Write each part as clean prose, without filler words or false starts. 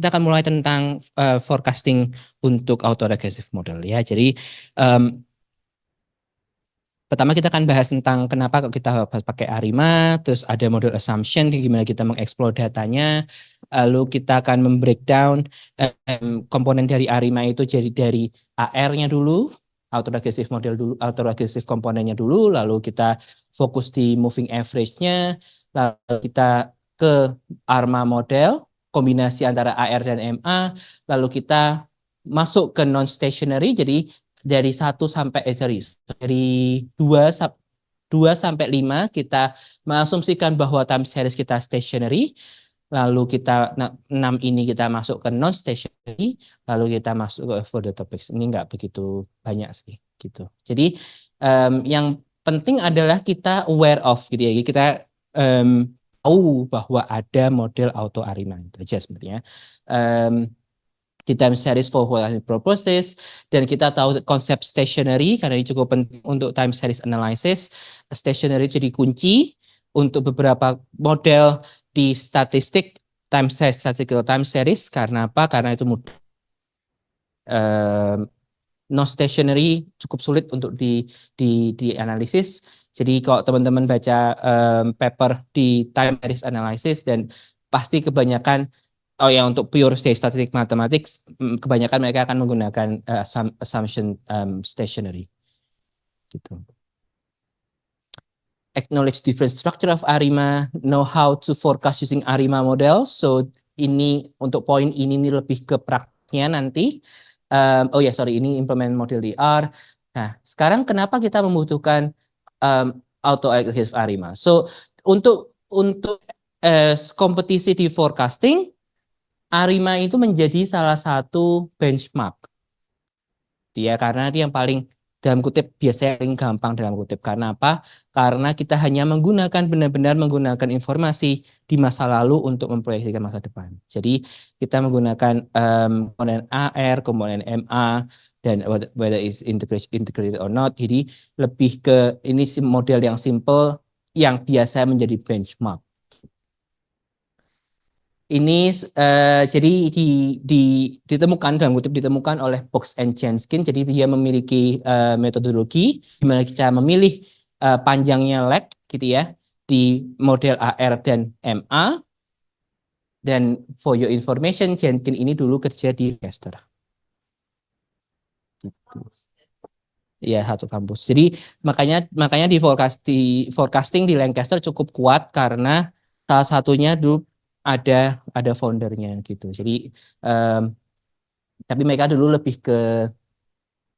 kita akan mulai tentang forecasting untuk autoregressive model ya. Jadi pertama kita akan bahas tentang kenapa kita pakai ARIMA, terus ada model assumption, gimana kita mengeksplor datanya, lalu kita akan membreakdown komponen dari ARIMA itu jadi dari AR-nya dulu, autoregressive model dulu, autoregressive komponennya dulu, lalu kita fokus di moving average-nya, lalu kita ke ARMA model, kombinasi antara AR dan MA, lalu kita masuk ke non-stationary, jadi dari 1 sampai dari 2 sampai 5 kita mengasumsikan bahwa time series kita stationary, lalu kita 6 ini kita masuk ke non stationary, lalu kita masuk ke further topics. Ini enggak begitu banyak sih gitu. Jadi yang penting adalah kita aware of gitu ya. Kita tahu bahwa ada model auto ARIMA itu aja sebenarnya. Di time series for forecasting purposes, dan kita tahu konsep stationary karena ini cukup penting untuk time series analysis. Stationary jadi kunci untuk beberapa model di statistik time series, statistical time series. Karena apa? Karena itu mudah. Non stationary cukup sulit untuk dianalisis. Jadi kalau teman-teman baca paper di time series analysis, dan pasti kebanyakan untuk pure statistik matematik, kebanyakan mereka akan menggunakan assumption stationary. Gitu. Acknowledge different structure of ARIMA, know how to forecast using ARIMA model. So ini untuk poin ini lebih ke praktiknya nanti. Ini implement model DR. Nah, sekarang kenapa kita membutuhkan auto-aggressive ARIMA? So untuk kompetisi di forecasting, ARIMA itu menjadi salah satu benchmark. Dia karena dia yang paling dalam kutip biasanya paling gampang dalam kutip. Karena apa? Karena kita hanya benar-benar menggunakan informasi di masa lalu untuk memproyeksikan masa depan. Jadi kita menggunakan komponen AR, komponen MA, dan whether it's integrated or not. Jadi lebih ke ini model yang simple yang biasa menjadi benchmark. Ini jadi ditemukan dalam kutip ditemukan oleh Box and Jenskin. Jadi dia memiliki metodologi gimana kita memilih panjangnya lag gitu ya di model AR dan MA. Dan for your information, Jenskin ini dulu kerja di Lancaster. Gitu. Ya, satu kampus. Jadi makanya di forecasting di Lancaster cukup kuat karena salah satunya dulu ada foundernya gitu. Jadi tapi mereka dulu lebih ke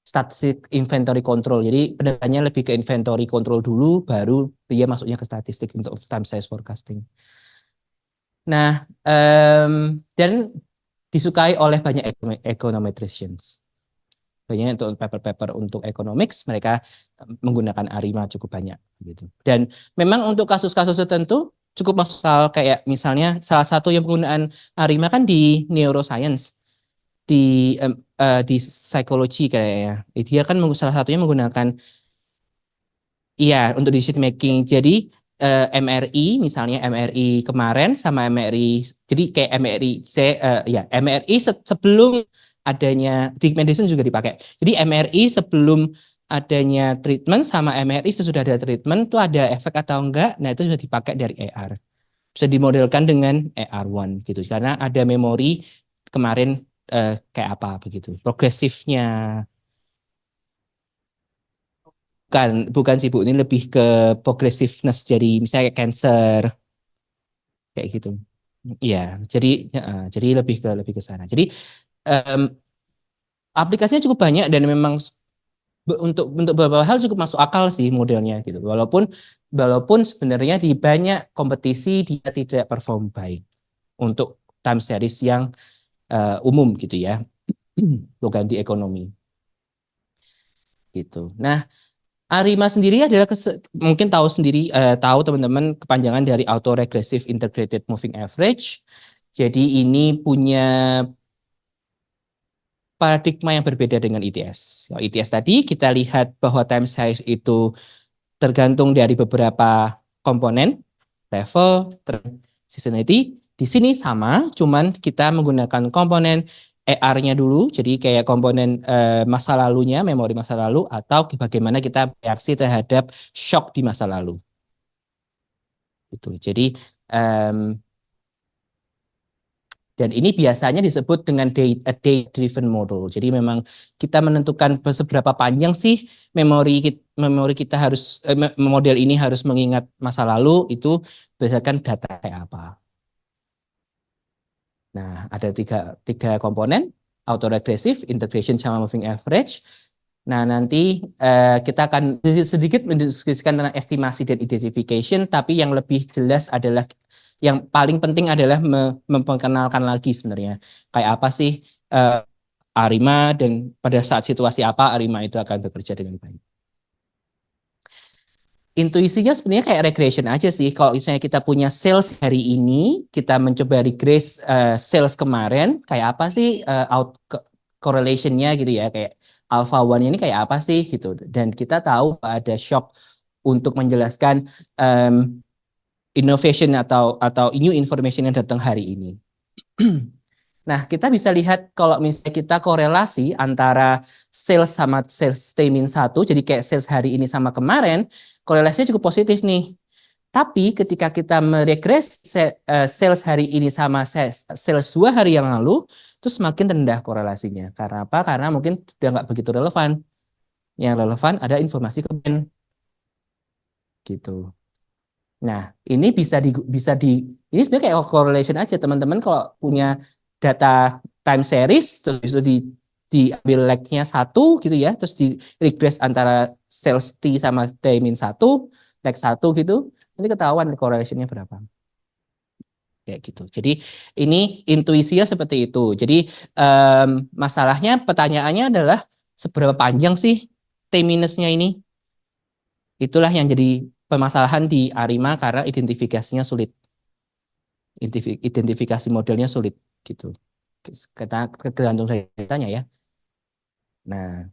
statistik inventory control. Jadi pendekatannya lebih ke inventory control dulu, baru dia masuknya ke statistik untuk time series forecasting. Nah, dan disukai oleh banyak econometricians. Banyak untuk paper-paper untuk economics mereka menggunakan ARIMA cukup banyak gitu. Dan memang untuk kasus-kasus tertentu cukup masuk kayak misalnya salah satu yang penggunaan ARIMA kan di neuroscience, di psikologi kayaknya. Dia kan salah satunya menggunakan untuk decision making. Jadi MRI misalnya MRI kemarin sama MRI, jadi kayak MRI sebelum adanya di medicine juga dipakai. Jadi MRI sebelum adanya treatment sama MRI sesudah ada treatment itu ada efek atau enggak. Nah, itu sudah dipakai dari AR. Bisa dimodelkan dengan AR1 gitu. Karena ada memori kemarin kayak apa begitu. Progresifnya bukan sih Bu, ini lebih ke progressiveness, jadi misalnya cancer kayak gitu. Iya, jadi lebih ke sana. Jadi aplikasinya cukup banyak dan memang untuk beberapa hal cukup masuk akal sih modelnya gitu. Walaupun sebenarnya di banyak kompetisi dia tidak perform baik untuk time series yang umum gitu ya, bukan di ekonomi gitu. Nah, ARIMA sendiri adalah mungkin tahu teman-teman kepanjangan dari Autoregressive Integrated Moving Average. Jadi ini punya paradigma yang berbeda dengan ITS. ITS tadi kita lihat bahwa time series itu tergantung dari beberapa komponen, level, seasonality. Di sini sama, cuman kita menggunakan komponen ER-nya dulu, jadi kayak komponen masa lalunya, memori masa lalu, atau bagaimana kita reaksi terhadap shock di masa lalu. Itu. Jadi um, dan ini biasanya disebut dengan date-driven model. Jadi memang kita menentukan seberapa panjang sih memori kita harus model ini harus mengingat masa lalu itu berdasarkan data kayak apa. Nah, ada tiga komponen, autoregressive, integration, sama moving average. Nah, nanti kita akan sedikit mendiskusikan tentang estimasi dan identification, tapi yang lebih jelas adalah yang paling penting adalah memperkenalkan lagi sebenarnya kayak apa sih ARIMA dan pada saat situasi apa ARIMA itu akan bekerja dengan baik. Intuisinya sebenarnya kayak regression aja sih. Kalau misalnya kita punya sales hari ini, kita mencoba regress sales kemarin, kayak apa sih correlationnya gitu ya, kayak alpha one ini kayak apa sih gitu. Dan kita tahu ada shock untuk menjelaskan um, innovation atau new information yang datang hari ini. Nah, kita bisa lihat kalau misalnya kita korelasi antara sales sama sales T-1, jadi kayak sales hari ini sama kemarin, korelasinya cukup positif nih. Tapi ketika kita meregres sales hari ini sama sales 2 hari yang lalu, itu semakin rendah korelasinya. Karena apa? Karena mungkin sudah nggak begitu relevan. Yang relevan ada informasi kemudian gitu. Nah, ini bisa di ini sebenarnya kayak correlation aja teman-teman kalau punya data time series terus itu diambil lag-nya 1 gitu ya, terus di regress antara sales T sama T-1, lag 1 gitu, ini ketahuan correlation-nya berapa. Kayak gitu. Jadi ini intuisinya seperti itu. Jadi masalahnya pertanyaannya adalah seberapa panjang sih T-nya ini? Itulah yang jadi permasalahan di ARIMA karena identifikasinya sulit. Identifikasi modelnya sulit gitu. Kita tergantung dari datanya ya. Nah,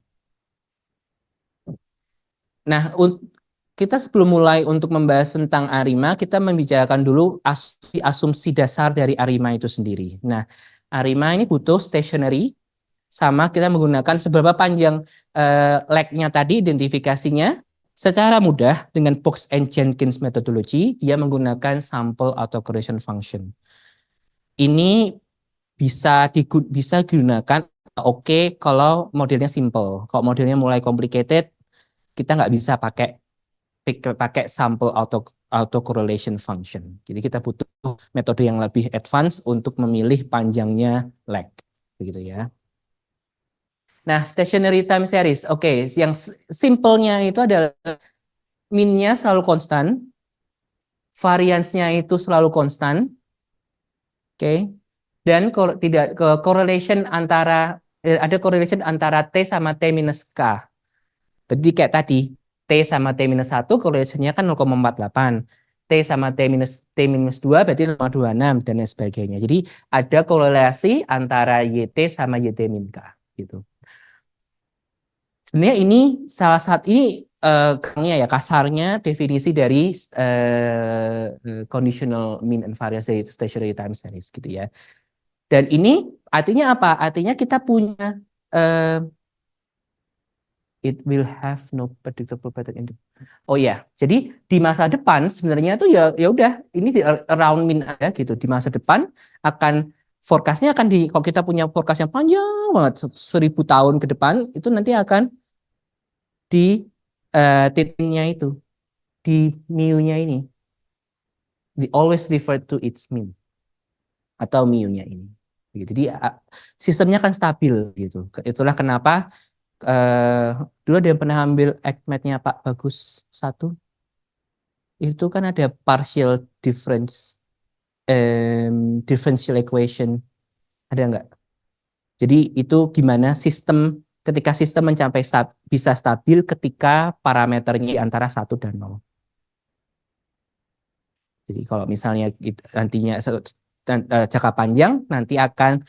nah kita sebelum mulai untuk membahas tentang ARIMA, kita membicarakan dulu asumsi dasar dari ARIMA itu sendiri. Nah, ARIMA ini butuh stationary sama kita menggunakan seberapa panjang lag-nya tadi identifikasinya. Secara mudah dengan Box and Jenkins methodology, dia menggunakan sample autocorrelation function. Ini bisa digunakan oke kalau modelnya simple. Kalau modelnya mulai complicated, kita nggak bisa pakai sample autocorrelation function. Jadi kita butuh metode yang lebih advance untuk memilih panjangnya lag, begitu ya. Nah, stationary time series. Oke, yang simpelnya itu adalah min-nya selalu konstan, variansnya itu selalu konstan. Oke. Dan tidak ke correlation antara ada correlation antara T sama T minus K. Jadi kayak tadi, T sama T minus 1 correlation-nya kan 0,48. T sama T minus 2 berarti 0,26 dan lain sebagainya. Jadi ada korelasi antara YT sama YT min K gitu. Sebenarnya ini salah satu ini ya kasarnya definisi dari conditional mean and variance stationary time series gitu ya. Dan ini artinya apa? Artinya kita punya it will have no predictable pattern in the... Oh ya, jadi di masa depan sebenarnya tuh ya udah ini di around mean aja gitu. Di masa depan akan forecastnya akan kalau kita punya forecast yang panjang banget 1000 tahun ke depan itu nanti akan di titiknya itu di mu-nya ini di always refer to its mean atau mu-nya ini. Jadi sistemnya kan stabil gitu. Itulah kenapa dulu ada yang pernah ambil ACMAT-nya Pak Bagus 1 itu kan ada partial differential equation, ada nggak? Jadi itu gimana ketika sistem mencapai bisa stabil ketika parameternya di antara 1 dan 0. Jadi kalau misalnya nantinya jangka panjang nanti akan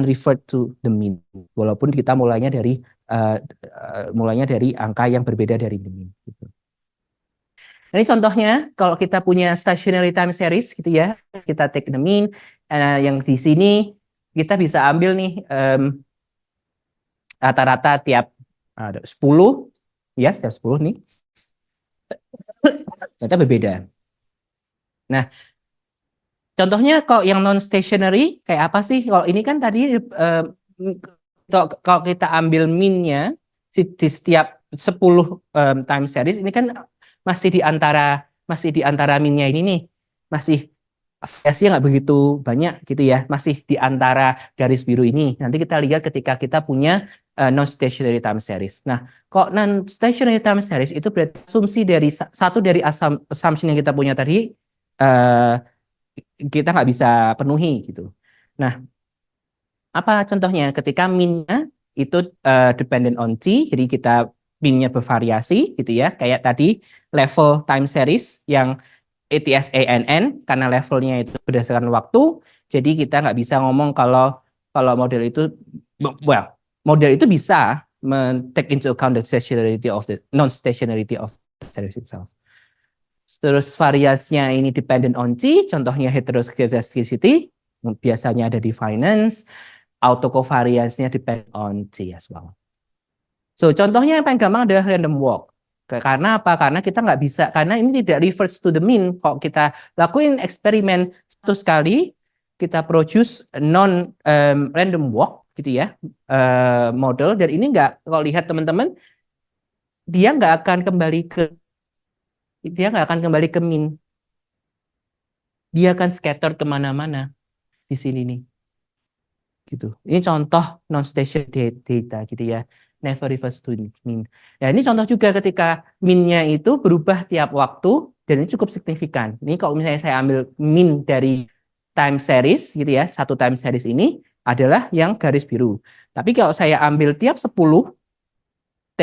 revert to the mean walaupun kita mulainya dari angka yang berbeda dari the mean gitu. Ini contohnya kalau kita punya stationary time series gitu ya, kita take the mean, yang di sini kita bisa ambil nih rata-rata tiap 10, ya setiap 10 nih, ternyata berbeda. Nah, contohnya kalau yang non stationary kayak apa sih? Kalau ini kan tadi kalau kita ambil min-nya di setiap 10 time series ini kan masih di antara min-nya ini nih. Masih variasinya nggak begitu banyak gitu ya. Masih di antara garis biru ini. Nanti kita lihat ketika kita punya non stationary time series. Nah, kok non stationary time series itu berarti asumsi dari satu dari assumption yang kita punya tadi uh, kita nggak bisa penuhi gitu. Nah, apa contohnya? Ketika min-nya itu dependent on t, jadi kita min-nya bervariasi gitu ya. Kayak tadi level time series yang ATS-ANN karena levelnya itu berdasarkan waktu, jadi kita nggak bisa ngomong kalau kalau model itu, well, model itu bisa take into account the stationarity of the non-stationarity of the series itself. Terus variasinya ini dependent on T, contohnya heteroscedasticity, biasanya ada di finance, autocovariance-nya depend on T as well. So, contohnya yang paling gampang adalah random walk. Karena apa? Karena kita nggak bisa, karena ini tidak refers to the mean. Kalau kita lakuin eksperimen satu sekali, kita produce non random walk gitu ya, model, dan ini nggak, kalau lihat teman-teman, dia nggak akan kembali ke mean. Dia akan scatter kemana-mana di sini nih. Gitu. Ini contoh non-station data gitu ya. Never reverse to mean. Nah, ini contoh juga ketika mean-nya itu berubah tiap waktu dan ini cukup signifikan. Ini kalau misalnya saya ambil mean dari time series gitu ya, satu time series ini adalah yang garis biru. Tapi kalau saya ambil tiap 10 T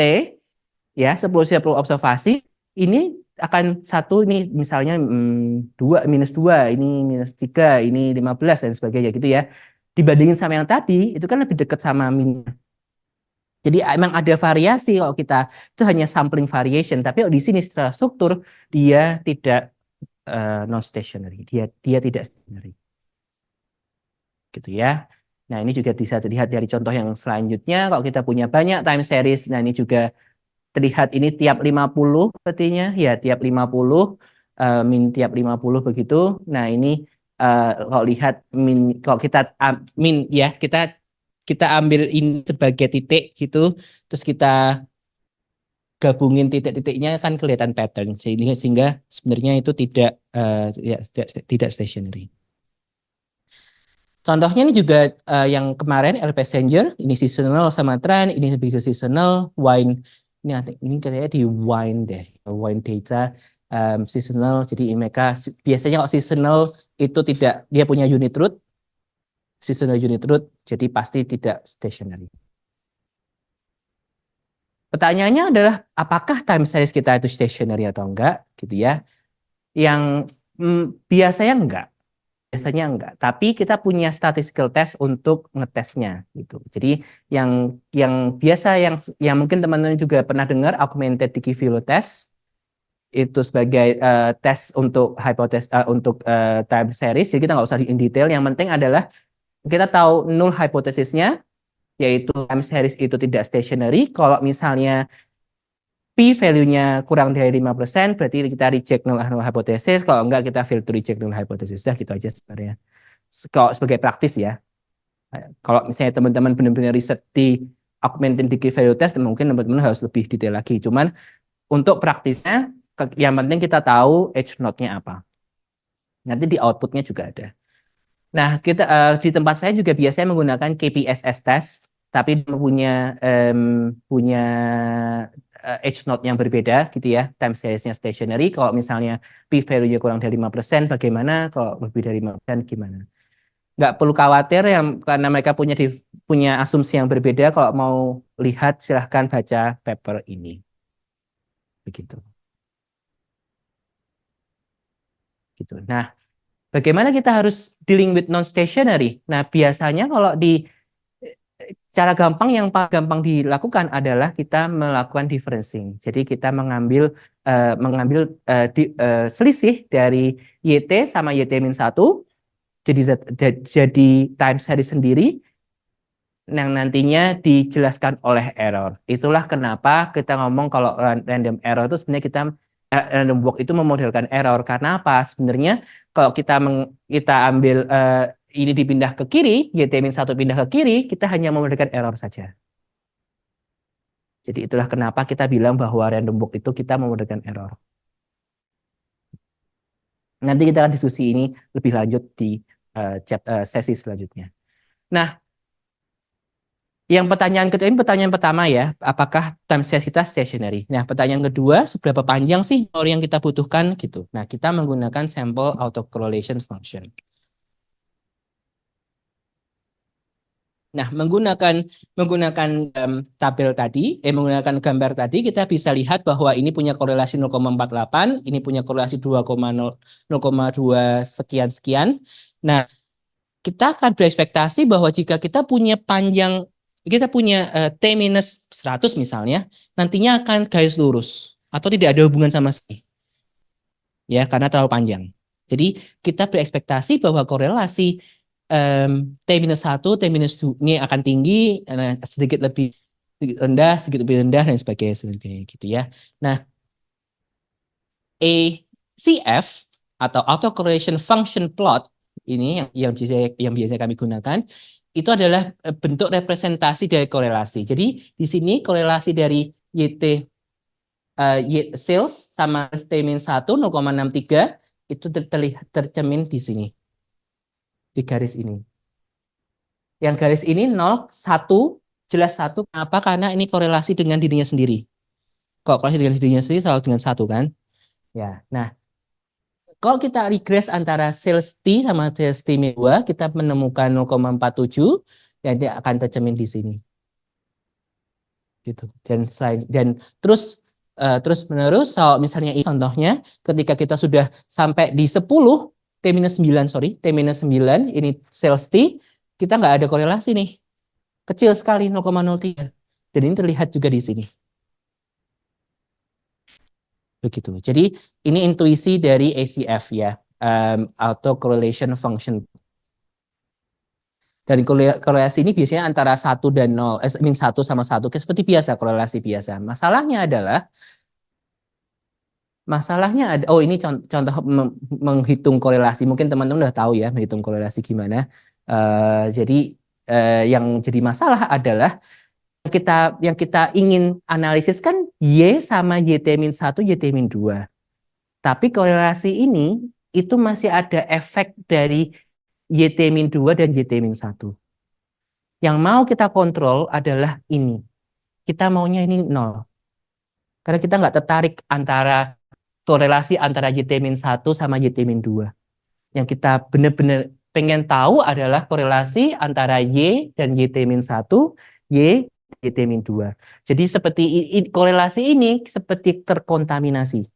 ya, 10 observasi, ini akan satu ini misalnya 2 -2, ini -3, ini 15 dan sebagainya gitu ya. Dibandingin sama yang tadi, itu kan lebih dekat sama min. Jadi emang ada variasi kalau kita itu hanya sampling variation, tapi di sini secara struktur dia tidak non stationary, dia tidak stationary. Gitu ya. Nah, ini juga bisa dilihat dari contoh yang selanjutnya kalau kita punya banyak time series. Nah, ini juga terlihat ini tiap 50 sepertinya ya, tiap 50 min tiap 50 begitu. Nah, ini kalau lihat min, kalau kita min ya, kita ambil ini sebagai titik gitu, terus kita gabungin titik-titiknya kan kelihatan pattern, sehingga sebenarnya itu ya, tidak stationary. Contohnya ini juga yang kemarin Air Passenger, ini seasonal sama trend, ini lebih ke seasonal, wine, ini katanya di wine deh, wine data seasonal. Jadi mereka biasanya kalau seasonal itu tidak, dia punya unit root, seasonal unit root, jadi pasti tidak stationary. Pertanyaannya adalah apakah time series kita itu stationary atau enggak, gitu ya? Yang biasanya enggak. Biasanya enggak, tapi kita punya statistical test untuk ngetesnya gitu. Jadi yang biasa yang mungkin teman-teman juga pernah dengar augmented Dickey-Villow test itu sebagai tes untuk hipotesis untuk time series. Jadi kita nggak usah in detail. Yang penting adalah kita tahu null hipotesisnya, yaitu time series itu tidak stationary. Kalau misalnya P value-nya kurang dari 5%, berarti kita reject null hypothesis. Kalau enggak, kita fail to reject null hypothesis. Sudah gitu aja sebenarnya. Kalau sebagai praktis ya. Kalau misalnya teman-teman benar-benar riset di augmented Dickey value test, mungkin teman-teman harus lebih detail lagi. Cuman untuk praktisnya, yang penting kita tahu H0-nya apa. Nanti di output-nya juga ada. Nah, kita di tempat saya juga biasanya menggunakan KPSS test, tapi punya H0 yang berbeda gitu ya, time series-nya stationary. Kalau misalnya P value-nya kurang dari 5%, bagaimana? Kalau lebih dari 5% gimana? Nggak perlu khawatir yang karena mereka punya asumsi yang berbeda. Kalau mau lihat silahkan baca paper ini. Begitu. Gitu. Nah, bagaimana kita harus dealing with non-stationary? Nah, biasanya kalau di cara gampang yang paling gampang dilakukan adalah kita melakukan differencing. Jadi kita mengambil selisih dari YT sama YT min 1 jadi time series sendiri yang nantinya dijelaskan oleh error. Itulah kenapa kita ngomong kalau random error itu sebenarnya random walk itu memodelkan error. Karena apa? Sebenarnya kalau kita ambil ini dipindah ke kiri, YT-1 pindah ke kiri, kita hanya memodelkan error saja. Jadi itulah kenapa kita bilang bahwa random walk itu kita memodelkan error. Nanti kita akan diskusi ini lebih lanjut di sesi selanjutnya. Nah, yang pertanyaan kedua ini pertanyaan pertama ya, apakah time series kita stationary? Nah, pertanyaan kedua, seberapa panjang sih memori yang kita butuhkan gitu. Nah, kita menggunakan sample autocorrelation function. Nah, menggunakan tabel tadi, menggunakan gambar tadi, kita bisa lihat bahwa ini punya korelasi 0,48, ini punya korelasi 0,2 sekian sekian. Nah, kita akan berekspektasi bahwa jika kita punya T minus 100 misalnya, nantinya akan garis lurus atau tidak ada hubungan sama sekali. Ya, karena terlalu panjang. Jadi kita berekspektasi bahwa korelasi T minus 1, T minus 2 ini akan tinggi, sedikit rendah, sedikit lebih rendah, dan sebagainya gitu ya. Nah, ACF atau autocorrelation function plot ini yang biasa kami gunakan itu adalah bentuk representasi dari korelasi. Jadi di sini korelasi dari YT sales sama T-1 0,63 itu terlihat tercermin di sini di garis ini. Yang garis ini 0, 1, jelas 1. Kenapa? Karena ini korelasi dengan dirinya sendiri. Kok korelasi dengan dirinya sendiri selalu dengan 1 kan? Ya. Nah, kalau kita regress antara sales T sama sales T min 2, kita menemukan 0,47 dan dia akan tercermin di sini. Gitu. Dan terus menerus kalau misalnya ini contohnya ketika kita sudah sampai di 10 T-9 T-9 ini sales T, kita nggak ada korelasi nih. Kecil sekali 0,03. Dan ini terlihat juga di sini. Begitu. Jadi ini intuisi dari ACF ya, auto correlation function. Dan korelasi ini biasanya antara 1 dan 0, min 1 sama 1, seperti biasa, korelasi biasa. Masalahnya ada, oh ini contoh menghitung korelasi. Mungkin teman-teman udah tahu ya menghitung korelasi gimana. Jadi yang jadi masalah adalah yang kita ingin analisis kan Y sama YT-1, YT-2. Tapi korelasi ini itu masih ada efek dari YT-2 dan YT-1. Yang mau kita kontrol adalah ini. Kita maunya ini 0. Karena kita nggak tertarik antara korelasi antara YT-1 sama YT-2. Yang kita benar-benar pengen tahu adalah korelasi antara Y dan YT-1, Y, YT-2. Jadi seperti korelasi ini seperti terkontaminasi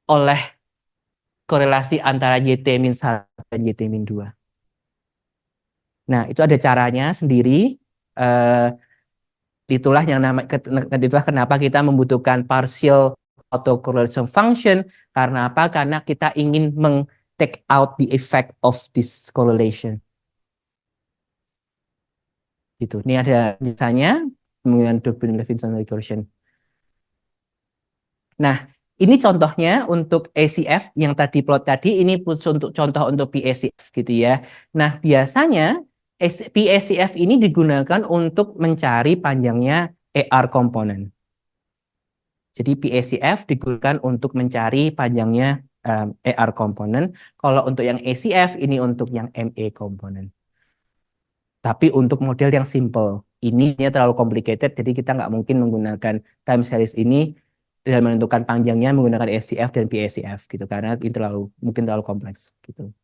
oleh korelasi antara YT-1 dan YT-2. Nah, itu ada caranya sendiri. Uh, itulah kenapa kita membutuhkan partial autocorrelation function. Karena apa? Karena kita ingin take out the effect of this correlation. Gitu. Ini ada misalnya kemudian Durbin-Levinson regression. Nah, ini contohnya untuk ACF yang tadi plot tadi, ini untuk contoh untuk PACF gitu ya. Nah, biasanya PACF ini digunakan untuk mencari panjangnya AR komponen. Jadi PACF digunakan untuk mencari panjangnya AR komponen. Kalau untuk yang ACF ini untuk yang MA komponen. Tapi untuk model yang simple, ini terlalu complicated, jadi kita nggak mungkin menggunakan time series ini dan menentukan panjangnya menggunakan ACF dan PACF gitu, karena ini mungkin terlalu kompleks gitu.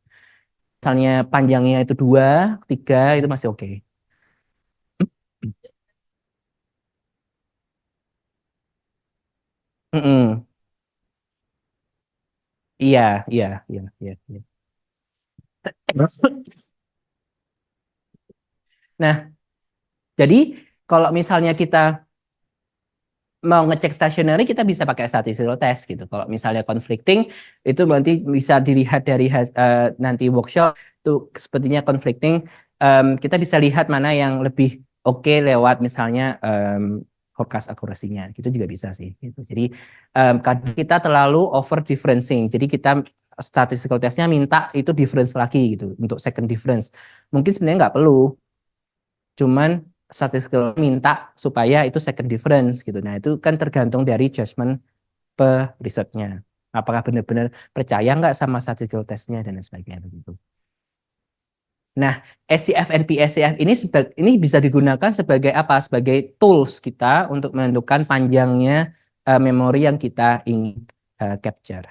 Misalnya panjangnya itu 2, 3 itu masih oke. Mm-mm. Iya, iya, iya. Nah, jadi kalau misalnya kita mau ngecek stationary kita bisa pakai statistical test gitu. Kalau misalnya conflicting itu nanti bisa dilihat dari nanti workshop tuh sepertinya conflicting, kita bisa lihat mana yang lebih oke lewat misalnya forecast akurasinya gitu juga bisa sih gitu. Jadi kadang kita terlalu over differencing. Jadi kita statistical testnya minta itu difference lagi gitu untuk second difference. Mungkin sebenarnya nggak perlu. Cuman statistical minta supaya itu second difference gitu. Nah, itu kan tergantung dari judgement risetnya. Apakah benar-benar percaya nggak sama statistical testnya dan lain sebagainya begitu. Nah, SCF dan PSCF ini bisa digunakan sebagai apa? Sebagai tools kita untuk menentukan panjangnya memori yang kita ingin capture.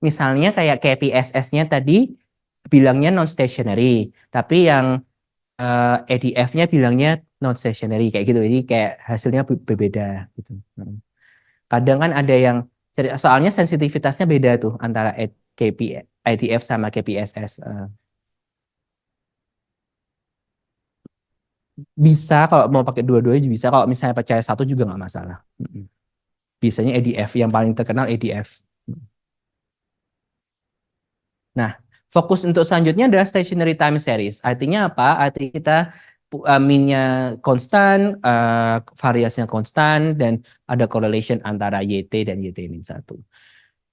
Misalnya kayak KPSS-nya tadi bilangnya non-stationary, tapi yang EDF-nya bilangnya non stationary kayak gitu. Jadi kayak hasilnya berbeda gitu. Kadang kan ada yang soalnya sensitivitasnya beda tuh antara KP, IDF sama KPSS. Bisa kalau mau pakai dua-duanya bisa. Kalau misalnya percaya satu juga nggak masalah. Biasanya EDF yang paling terkenal EDF. Nah, fokus untuk selanjutnya adalah stationary time series. Artinya apa? Artinya kita minnya konstan, variasinya konstan, dan ada correlation antara YT dan YT min 1.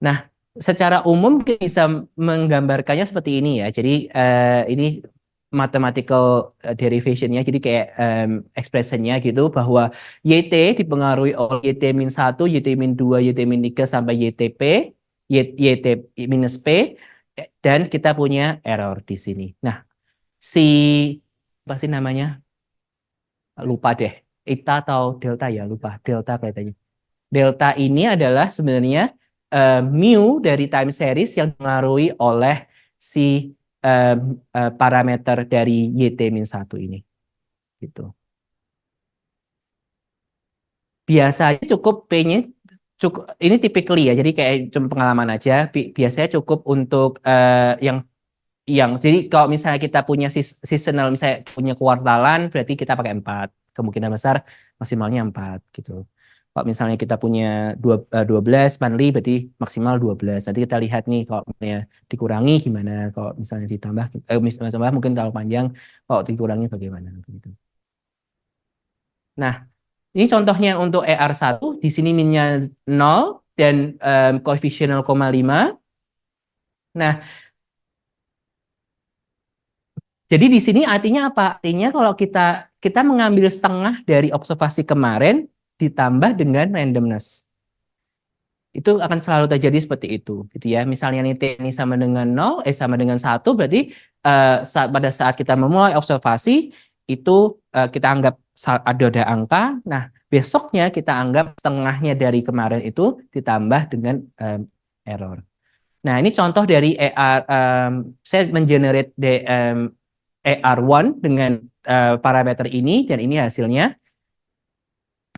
Nah, secara umum kita bisa menggambarkannya seperti ini ya. Jadi ini mathematical derivation-nya, jadi kayak expression-nya gitu, bahwa YT dipengaruhi oleh YT min 1, YT min 2, YT min 3, sampai YTP, YT minus P, dan kita punya error di sini. Nah, si apa sih namanya? Lupa deh. Eta atau delta ya, lupa. Delta kayaknya. Delta ini adalah sebenarnya mu dari time series yang dipengaruhi oleh si parameter dari YT-1 ini. Gitu. Biasanya cukup P-nya cukup ini typically ya. Jadi kayak cuma pengalaman aja. Biasanya cukup untuk yang jadi kalau misalnya kita punya seasonal, misalnya punya kuartalan, berarti kita pakai 4. Kemungkinan besar maksimalnya 4 gitu. Kalau misalnya kita punya 12 monthly, berarti maksimal 12. Nanti kita lihat nih kalau misalnya dikurangi gimana, kalau misalnya ditambah, misalnya tambah mungkin terlalu panjang, kalau dikurangi bagaimana gitu. Nah, ini contohnya untuk ER1, di sini minnya 0 dan koefisien 0,5. Nah, jadi di sini artinya apa? Artinya kalau kita mengambil setengah dari observasi kemarin ditambah dengan randomness. Itu akan selalu terjadi seperti itu, gitu ya. Misalnya nih T ini sama dengan 0, sama dengan 1, berarti pada saat kita memulai observasi itu kita anggap ada angka. Nah, besoknya kita anggap setengahnya dari kemarin itu ditambah dengan error. Nah, ini contoh dari ER, saya mengenerate ER1 dengan parameter ini, dan ini hasilnya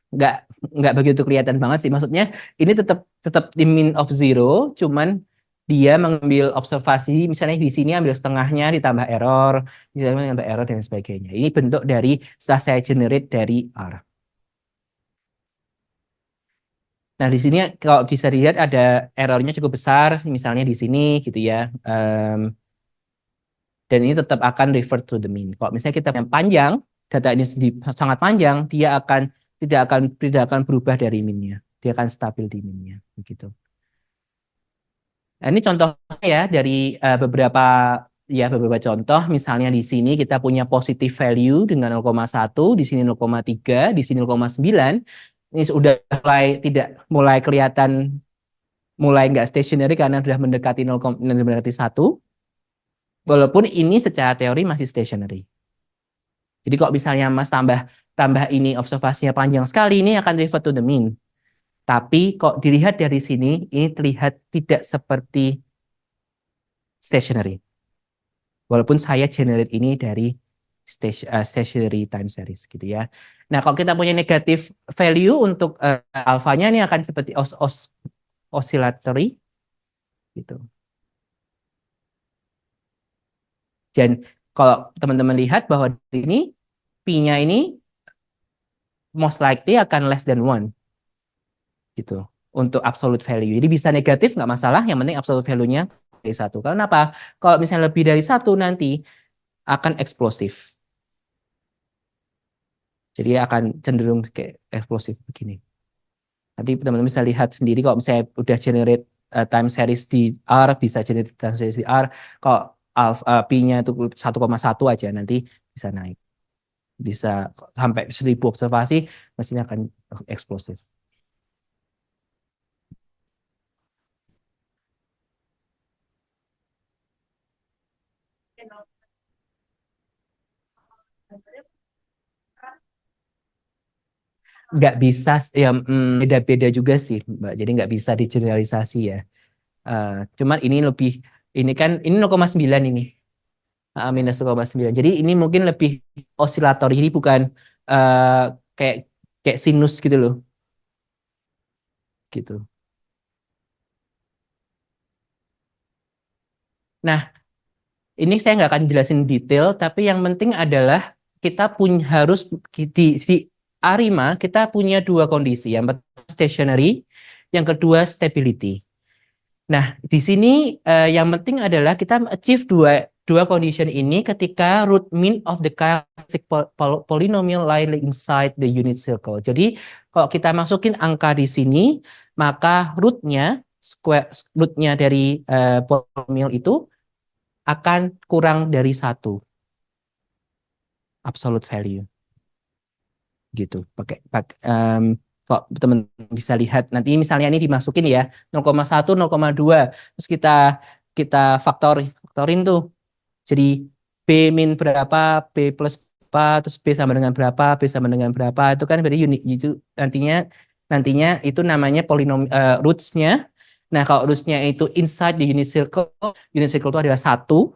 nggak nggak begitu kelihatan banget sih. Maksudnya ini tetap tetap di mean of zero, cuman dia mengambil observasi, misalnya di sini ambil setengahnya ditambah error, ditambah error dan sebagainya. Ini bentuk dari setelah saya generate dari R. Nah, di sini kalau bisa dilihat ada errornya cukup besar, misalnya di sini gitu ya. Dan ini tetap akan revert to the mean. Kalau misalnya kita yang panjang, data ini sangat panjang, dia tidak akan berubah dari mean-nya. Dia akan stabil di mean-nya, begitu. Nah, ini contohnya ya dari beberapa contoh. Misalnya di sini kita punya positive value dengan 0,1, di sini 0,3, di sini 0,9. Ini sudah mulai kelihatan mulai nggak stationary karena sudah mendekati 1. Walaupun ini secara teori masih stationary. Jadi kalau misalnya Mas tambah tambah ini observasinya panjang sekali, ini akan revert to the mean. Tapi kok dilihat dari sini, ini terlihat tidak seperti stationary. Walaupun saya generate ini dari stationary time series gitu ya. Nah, kalau kita punya negative value untuk alfanya, ini akan seperti oscillatory gitu. Dan Kalau teman-teman lihat bahwa ini P-nya ini most likely akan less than one gitu untuk absolute value. Jadi bisa negatif nggak masalah, yang penting absolute value-nya dari satu. Karena apa? Kalau misalnya lebih dari satu nanti akan eksplosif. Jadi akan cenderung kayak eksplosif begini. Nanti teman-teman bisa lihat sendiri kalau misalnya udah generate time series di R, bisa generate time series di R. Kalau P-nya itu 1,1 aja nanti bisa naik. Bisa sampai 1000 observasi, mesinnya akan eksplosif. Nggak bisa, ya beda-beda juga sih, Mbak. Jadi nggak bisa digeneralisasi ya. Cuman ini lebih, ini kan, ini 0,9 ini. Minus 0,9. Jadi ini mungkin lebih osilator. Ini bukan eh, kayak kayak sinus gitu loh. Gitu. Nah, ini saya nggak akan jelasin detail, tapi yang penting adalah kita harus di ARIMA kita punya dua kondisi. Yang pertama stationary, yang kedua stability. Nah, di sini yang penting adalah kita achieve dua dua condition ini ketika root mean of the characteristic polynomial lie inside the unit circle. Jadi kalau kita masukin angka di sini, maka rootnya dari polynomial itu akan kurang dari satu absolute value gitu. Kok teman bisa lihat nanti misalnya ini dimasukin ya 0,1 0,2 terus kita kita faktorin tuh jadi B min berapa, B plus berapa, terus B sama dengan berapa, B sama dengan berapa, itu kan berarti unit itu nantinya nantinya itu namanya roots-nya. Nah, kalau roots-nya itu inside the unit circle itu adalah satu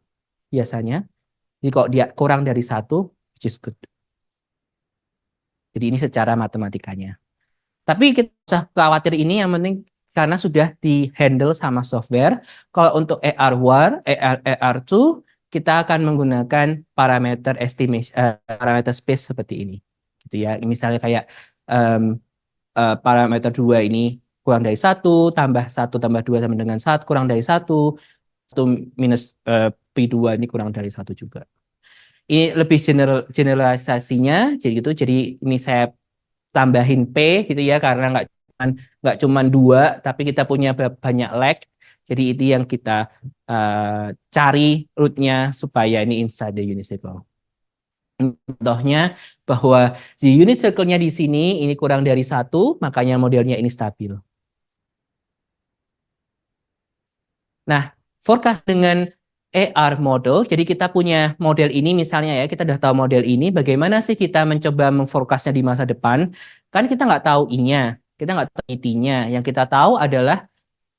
biasanya. Jadi kalau dia kurang dari satu, which is good. Jadi ini secara matematikanya. Tapi kita usah khawatir ini, yang penting karena sudah di-handle sama software. Kalau untuk AR1, AR2, kita akan menggunakan parameter estimation, parameter space seperti ini. Gitu ya. Misalnya kayak um, parameter 2 ini kurang dari satu, tambah satu tambah 2 sama dengan satu, kurang dari satu, satu minus P2 ini kurang dari satu juga. Ini lebih generalisasinya, jadi gitu. Jadi ini saya tambahin P gitu ya karena nggak cuman dua tapi kita punya banyak leg, jadi itu yang kita cari rootnya supaya ini inside the unit circle. Contohnya bahwa di unit circle-nya di sini ini kurang dari satu, makanya modelnya ini stabil. Nah, forecast dengan AR model, jadi kita punya model ini misalnya ya, kita udah tahu model ini, bagaimana sih kita mencoba memforecastnya di masa depan? Kan kita nggak tahu I-nya, kita nggak tahu IT-nya. Yang kita tahu adalah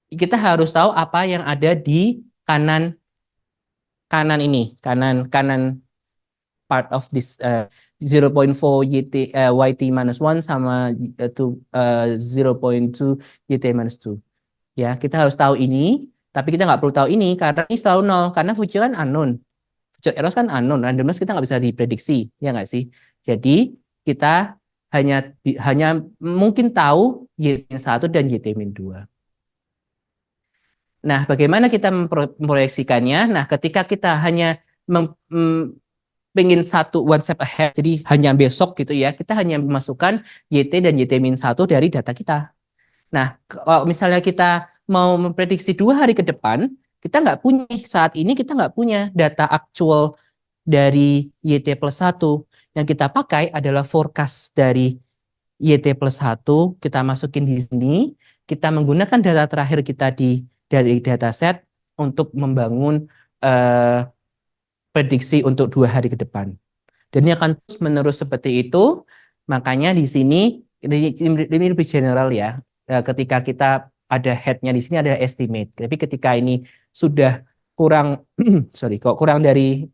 kita harus tahu apa yang ada di kanan kanan ini, kanan kanan part of this 0.4 YT minus 1 sama 0.2 YT minus 2. Ya, kita harus tahu ini, tapi kita nggak perlu tahu ini karena ini selalu nol. Karena future kan unknown. Future errors kan unknown. Randomness kita nggak bisa diprediksi, ya nggak sih? Jadi kita hanya mungkin tahu Y-1 dan YT-2. Nah, bagaimana kita memproyeksikannya? Nah, ketika kita hanya pengen satu one step ahead, jadi hanya besok gitu ya, kita hanya memasukkan YT dan YT-1 dari data kita. Nah, kalau misalnya kita mau memprediksi 2 hari ke depan, kita nggak punya, saat ini kita nggak punya data aktual dari YT plus 1. Yang kita pakai adalah forecast dari YT plus 1, kita masukin di sini, kita menggunakan data terakhir kita dari dataset untuk membangun prediksi untuk 2 hari ke depan. Dan ini akan terus menerus seperti itu. Makanya di sini ini lebih general ya. Ketika kita ada head-nya di sini ada estimate. Tapi ketika ini sudah kurang sorry, kok kurang dari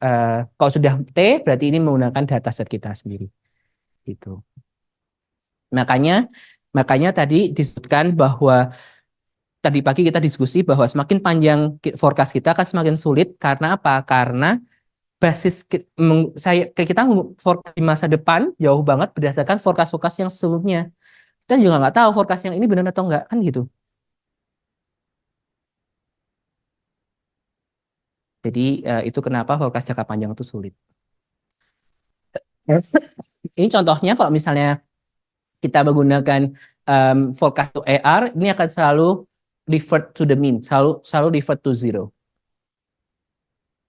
kalau sudah T berarti ini menggunakan dataset kita sendiri. Itu. Makanya makanya tadi disebutkan bahwa tadi pagi kita diskusi bahwa semakin panjang forecast kita akan semakin sulit karena apa? Karena kita forecast di masa depan jauh banget berdasarkan forecast yang sebelumnya. Kita juga nggak tahu forecast yang ini benar atau enggak kan gitu. Jadi itu kenapa forecast jangka panjang itu sulit. Ini contohnya kalau misalnya kita menggunakan forecast to AR, ini akan selalu revert to the mean, selalu revert to zero.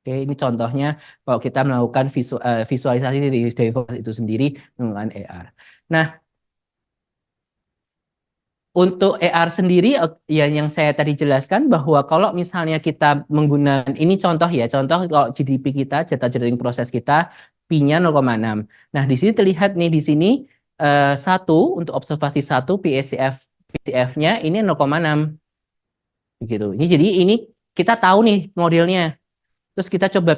Oke, ini contohnya kalau kita melakukan visualisasi dari forecast itu sendiri menggunakan AR. Nah, untuk AR sendiri, ya yang saya tadi jelaskan bahwa kalau misalnya kita menggunakan, ini contoh ya, contoh kalau GDP kita, data generating proses kita, P-nya 0,6. Nah, di sini terlihat nih, di sini satu, untuk observasi satu, PCF-nya ini 0,6. Gitu. Ini jadi ini kita tahu nih modelnya. Terus kita coba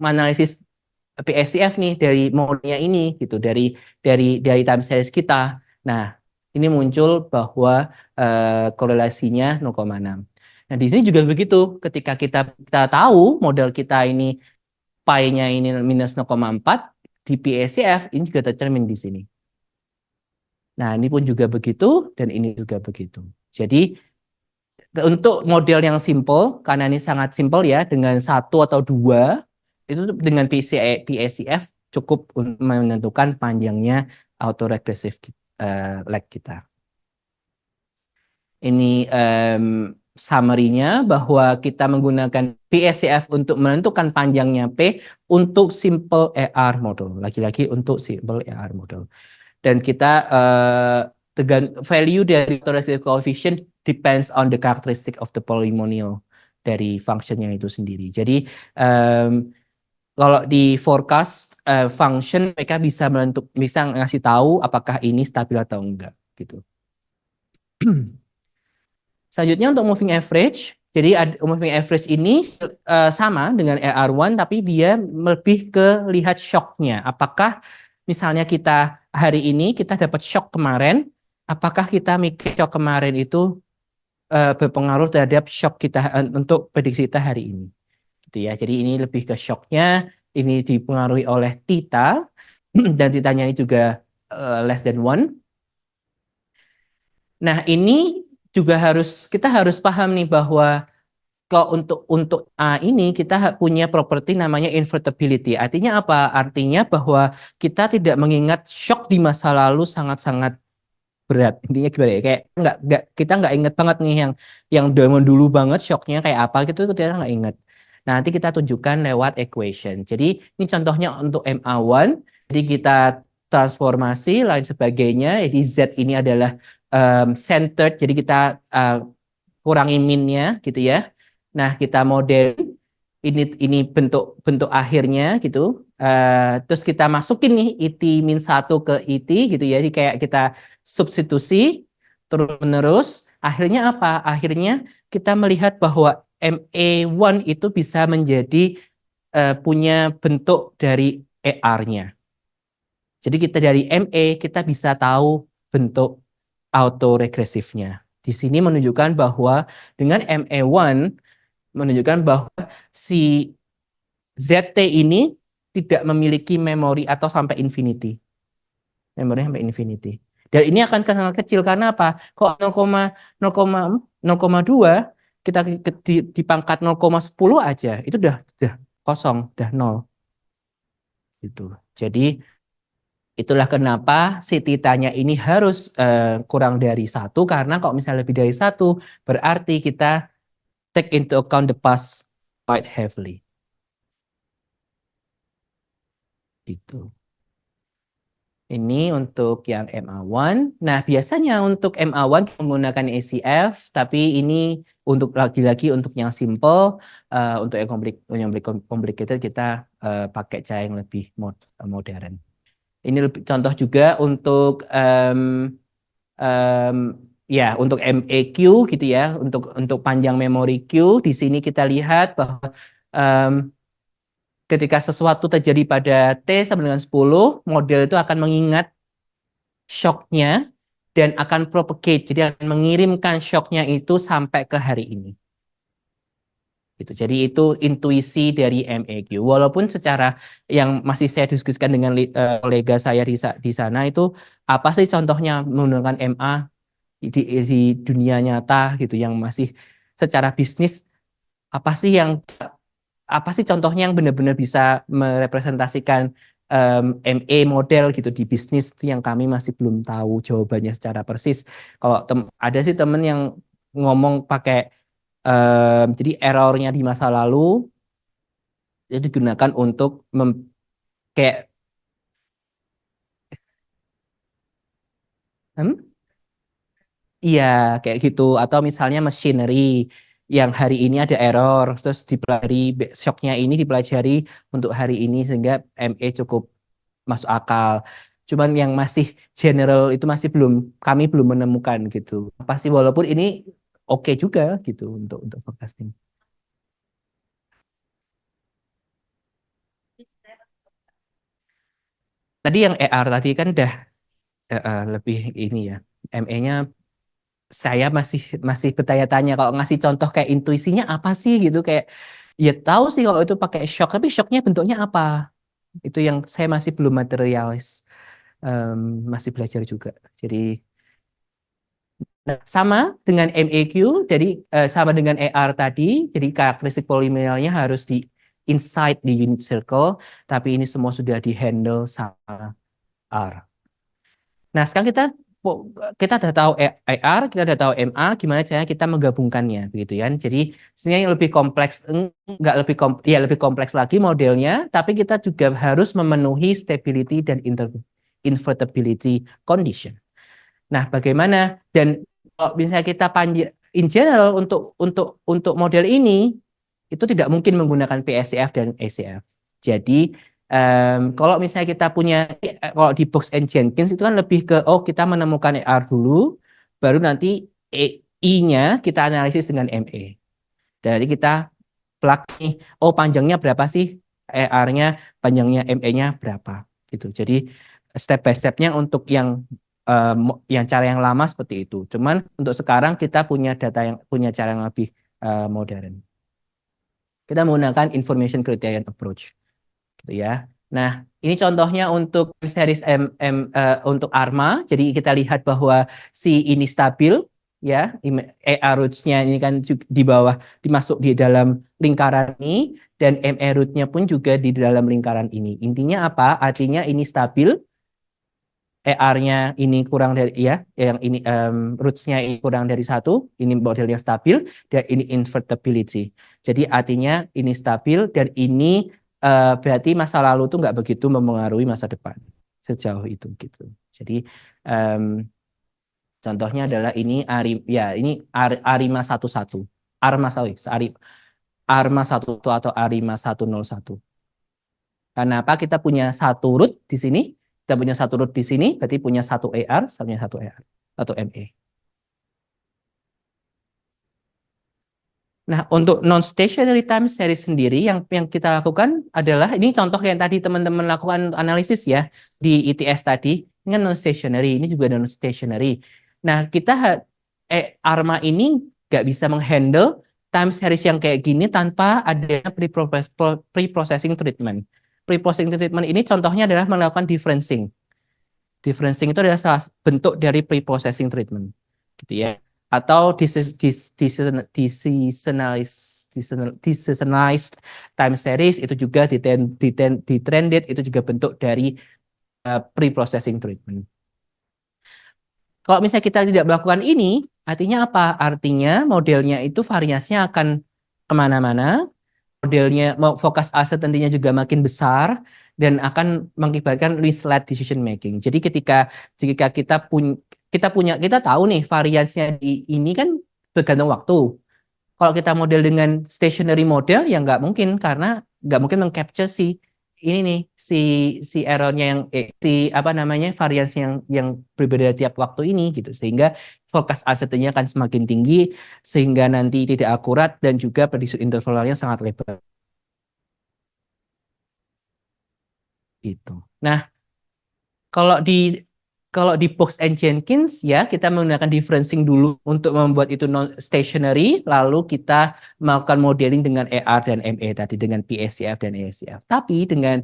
menganalisis PSCF nih dari modelnya ini gitu dari time series kita. Nah, ini muncul bahwa korelasinya 0,6. Nah, di sini juga begitu. Ketika kita tahu model kita ini pi-nya ini minus 0,4 di PSCF ini juga tercermin di sini. Nah, ini pun juga begitu dan ini juga begitu. Jadi untuk model yang simple, karena ini sangat simple ya, dengan satu atau dua, itu dengan PSCF cukup menentukan panjangnya autoregressive lag kita. Ini summary-nya bahwa kita menggunakan PSCF untuk menentukan panjangnya P untuk simple AR model. Lagi-lagi untuk simple AR model. Dan kita value dari autoregressive coefficient depends on the characteristic of the polynomial dari functionnya itu sendiri. Jadi kalau di forecast function mereka bisa ngasih tahu apakah ini stabil atau enggak gitu. Selanjutnya untuk moving average. Jadi moving average ini sama dengan AR1 tapi dia lebih ke lihat shocknya. Apakah misalnya kita hari ini kita dapat shock kemarin, apakah kita mikir shock kemarin itu berpengaruh terhadap shock kita untuk prediksi kita hari ini. Gitu ya. Jadi ini lebih ke shocknya, ini dipengaruhi oleh theta dan theta-nya ini juga less than 1. Nah, ini juga kita harus paham nih bahwa kalau untuk A ini kita punya properti namanya invertibility. Artinya apa? Artinya bahwa kita tidak mengingat shock di masa lalu sangat-sangat berat. Intinya gimana ya? Kayak kita nggak ingat banget nih yang dulu banget shocknya kayak apa gitu kita nggak ingat. Nah, nanti kita tunjukkan lewat equation. Jadi ini contohnya untuk MA1. Jadi kita transformasi lain sebagainya. Jadi Z ini adalah centered. Jadi kita kurangi min-nya gitu ya. Nah, kita model ini bentuk akhirnya gitu. Terus kita masukin nih IT min 1 ke IT gitu ya. Jadi kayak kita substitusi terus-menerus. Akhirnya apa? Akhirnya kita melihat bahwa MA1 itu bisa menjadi punya bentuk dari ER-nya. Jadi kita dari MA kita bisa tahu bentuk autoregresifnya. Di sini menunjukkan bahwa dengan MA1 menunjukkan bahwa si ZT ini tidak memiliki memori atau sampai infinity. Memori sampai infinity. Dan ini akan sangat kecil karena apa? Kok 0,2 kita di pangkat 0,10 aja itu udah kosong, udah nol. Gitu. Jadi itulah kenapa si titanya ini harus kurang dari 1 karena kalau misalnya lebih dari 1 berarti kita take into account the past quite heavily. Gitu. Ini untuk yang MA1. Nah, biasanya untuk MA1 menggunakan ACF, tapi ini untuk lagi-lagi untuk yang simple, untuk yang complicated kita pakai cara yang lebih modern. Ini contoh juga untuk ya untuk MAQ gitu ya, untuk panjang memori Q. Di sini kita lihat bahwa ketika sesuatu terjadi pada T sama dengan 10, model itu akan mengingat shocknya dan akan propagate. Jadi akan mengirimkan shocknya itu sampai ke hari ini. Gitu. Jadi itu intuisi dari MEQ. Walaupun secara yang masih saya diskusikan dengan kolega saya di sana itu apa sih contohnya menggunakan MA di dunia nyata gitu yang masih secara bisnis apa sih contohnya yang benar-benar bisa merepresentasikan MA model gitu di bisnis itu yang kami masih belum tahu jawabannya secara persis. Kalau ada sih temen yang ngomong pakai jadi errornya di masa lalu itu digunakan untuk kayak hmm? Iya, kayak gitu. Atau misalnya machinery yang hari ini ada error, terus dipelajari shocknya ini dipelajari untuk hari ini sehingga ME cukup masuk akal. Cuman yang masih general itu masih kami belum menemukan gitu. Pasti walaupun ini oke juga gitu untuk forecasting. Tadi yang ER tadi kan udah lebih ini ya. ME-nya saya masih masih bertanya-tanya kalau ngasih contoh kayak intuisinya apa sih gitu kayak ya tahu sih kalau itu pakai shock tapi shocknya bentuknya apa itu yang saya masih belum materialis. Em, Masih belajar juga jadi nah, sama dengan MEQ jadi sama dengan ER tadi jadi karakteristik polinomialnya harus di inside di unit circle tapi ini semua sudah di handle sama R. Nah, sekarang kita udah tahu AR, kita udah tahu MA, gimana caranya kita menggabungkannya, begitu ya. Jadi sebenarnya yang lebih kompleks, enggak lebih ya lebih kompleks lagi modelnya, tapi kita juga harus memenuhi stability dan invertibility condition. Nah, bagaimana dan kalau misalnya kita in general untuk model ini itu tidak mungkin menggunakan PSCF dan ACF. Jadi kalau misalnya kita punya kalau di Box and Jenkins itu kan lebih ke oh kita menemukan ER dulu, baru nanti I-nya kita analisis dengan ME. Jadi kita plug nih, oh panjangnya berapa sih ER-nya, panjangnya ME-nya berapa gitu. Jadi step by step-nya untuk yang cara yang lama seperti itu. Cuman untuk sekarang kita punya data yang punya cara yang lebih modern. Kita menggunakan information criterion approach, gitu ya. Nah, ini contohnya untuk series untuk ARMA. Jadi kita lihat bahwa si ini stabil, ya, EA roots-nya ini kan di bawah dimasuk di dalam lingkaran ini dan ME root-nya pun juga di dalam lingkaran ini. Intinya apa? Artinya ini stabil, ER-nya ini kurang dari ya, yang ini roots-nya ini kurang dari satu, ini model yang stabil, dan ini invertibility. Jadi artinya ini stabil dan ini berarti masa lalu itu nggak begitu mempengaruhi masa depan sejauh itu gitu. Jadi um, contohnya adalah ini ini Arima 11, Arma sorry, Arma 1 atau Arima 101. Karena apa? Kita punya satu root di sini, kita punya satu root di sini, berarti punya satu AR, sama satu AR atau MA. Nah, untuk non-stationary time series sendiri yang kita lakukan adalah ini contoh yang tadi teman-teman lakukan analisis ya di ITS tadi. Ini kan non-stationary, ini juga non-stationary. Nah, ARMA ini nggak bisa menghandle time series yang kayak gini tanpa adanya pre-processing treatment. Pre-processing treatment ini contohnya adalah melakukan differencing. Differencing itu adalah salah bentuk dari pre-processing treatment, gitu ya. Atau deseasonalized time series itu juga di trended itu juga bentuk dari pre-processing treatment. Kalau misalnya kita tidak melakukan ini, artinya apa? Artinya modelnya itu variasinya akan kemana-mana, modelnya fokus aset tentunya juga makin besar dan akan mengakibatkan misled decision making. Jadi jika kita tahu nih variasinya di ini kan bergantung waktu. Kalau kita model dengan stationary model ya nggak mungkin karena nggak mungkin mengcapture ini nih si si errornya si apa namanya variasi yang berbeda tiap waktu ini gitu sehingga forecast asetnya akan semakin tinggi sehingga nanti tidak akurat dan juga prediksi intervalnya sangat lebar gitu. Nah, kalau di Kalau di Box and Jenkins ya kita menggunakan differencing dulu untuk membuat itu non stationary, lalu kita melakukan modeling dengan AR dan MA tadi dengan PSCF dan ASCF. Tapi dengan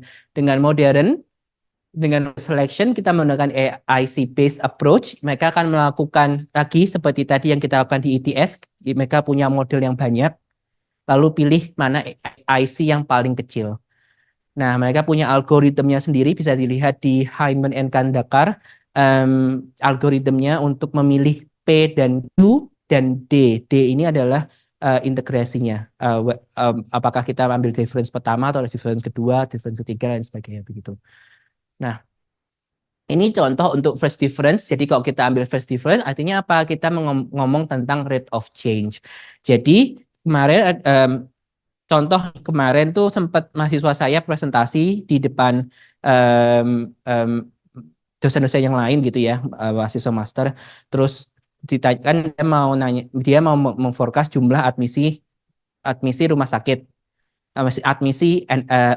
modern dengan selection kita menggunakan IC based approach, mereka akan melakukan lagi seperti tadi yang kita lakukan di ETS, mereka punya model yang banyak, lalu pilih mana IC yang paling kecil. Nah, mereka punya algoritmnya sendiri, bisa dilihat di Hyman and Kandakar, algoritmnya untuk memilih P dan Q dan D. D ini adalah integrasinya. Apakah kita ambil difference pertama atau difference kedua, difference ketiga, dan sebagainya begitu. Nah, ini contoh untuk first difference. Jadi kalau kita ambil first difference, artinya apa? Kita ngomong tentang rate of change. Jadi kemarin contoh kemarin tuh sempat mahasiswa saya presentasi di depan dosen-dosen yang lain gitu ya, mahasiswa master. Terus ditanyakan dia mau memforecast jumlah admisi admisi rumah sakit, admisi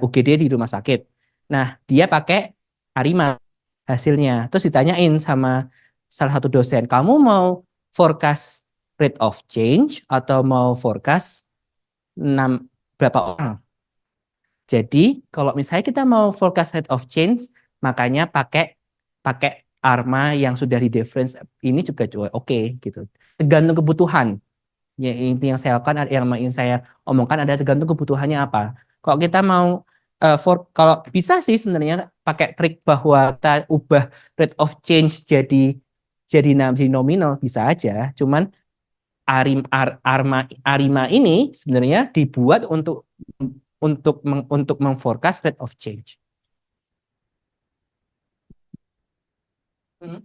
UGD di rumah sakit. Nah, dia pakai Arima hasilnya. Terus ditanyain sama salah satu dosen, kamu mau forecast rate of change atau mau forecast 6 berapa orang? Jadi kalau misalnya kita mau forecast rate of change, makanya pakai pakai ARMA yang sudah di difference ini juga oke gitu. Tergantung kebutuhan. Ya, inti yang saya lakukan, yang saya omongkan ada tergantung kebutuhannya apa. Kalau kita mau kalau bisa sih sebenarnya pakai trik bahwa kita ubah rate of change jadi nominal bisa aja. Cuman Arima ini sebenarnya dibuat untuk memforecast rate of change. Hmm.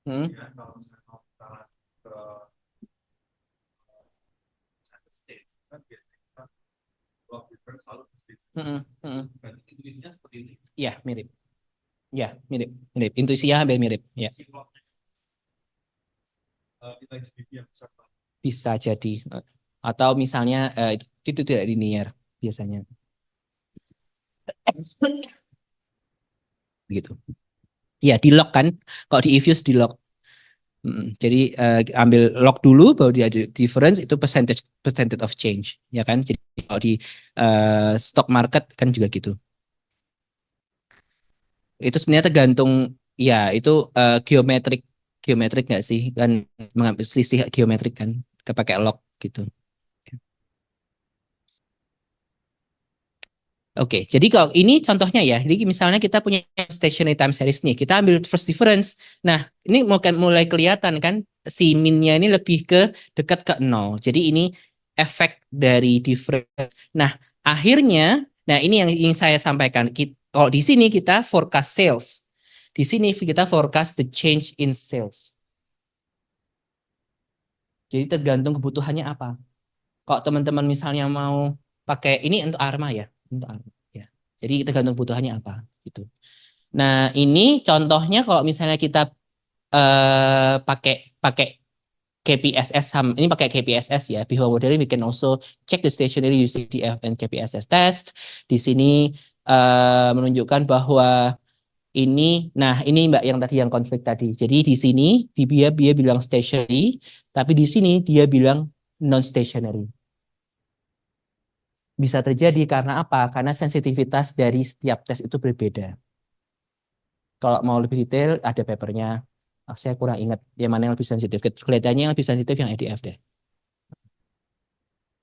Hmm. Hmm. Hmm. Ya, mirip. Ya, mirip. Mirip. Intuisinya hampir mirip. Ya, bisa jadi. Atau misalnya itu tidak linear biasanya. Begitu. Ya, di lock kan. Kalau di Evius di lock. Jadi ambil log dulu baru dia difference itu percentage percentage of change ya kan. Jadi kalau di stock market kan juga gitu. Itu sebenarnya tergantung ya itu geometrik geometrik nggak sih kan mengambil selisih geometrik kan kepakai log gitu. Oke, jadi kalau ini contohnya ya, jadi misalnya kita punya stationary time series nih, kita ambil first difference. Nah, ini mulai kelihatan kan, si min-nya ini lebih ke dekat ke nol. Jadi ini efek dari difference. Nah, akhirnya, nah ini yang ingin saya sampaikan. Kalau di sini kita forecast sales, di sini kita forecast the change in sales. Jadi tergantung kebutuhannya apa. Kalau teman-teman misalnya mau pakai ini untuk Arma ya, untuk Arma ya. Jadi tergantung kebutuhannya apa gitu. Nah, ini contohnya kalau misalnya kita pakai pakai KPSS ini pakai KPSS ya. Behavior modeling we can also check the stationary using DF and KPSS test. Di sini menunjukkan bahwa nah ini Mbak yang tadi yang konflik tadi. Jadi di sini dia bilang stationary, tapi di sini dia bilang non stationary. Bisa terjadi karena apa? Karena sensitivitas dari setiap tes itu berbeda. Kalau mau lebih detail, ada papernya. Saya kurang ingat yang mana yang lebih sensitif. Kelihatannya yang lebih sensitif yang EDF deh.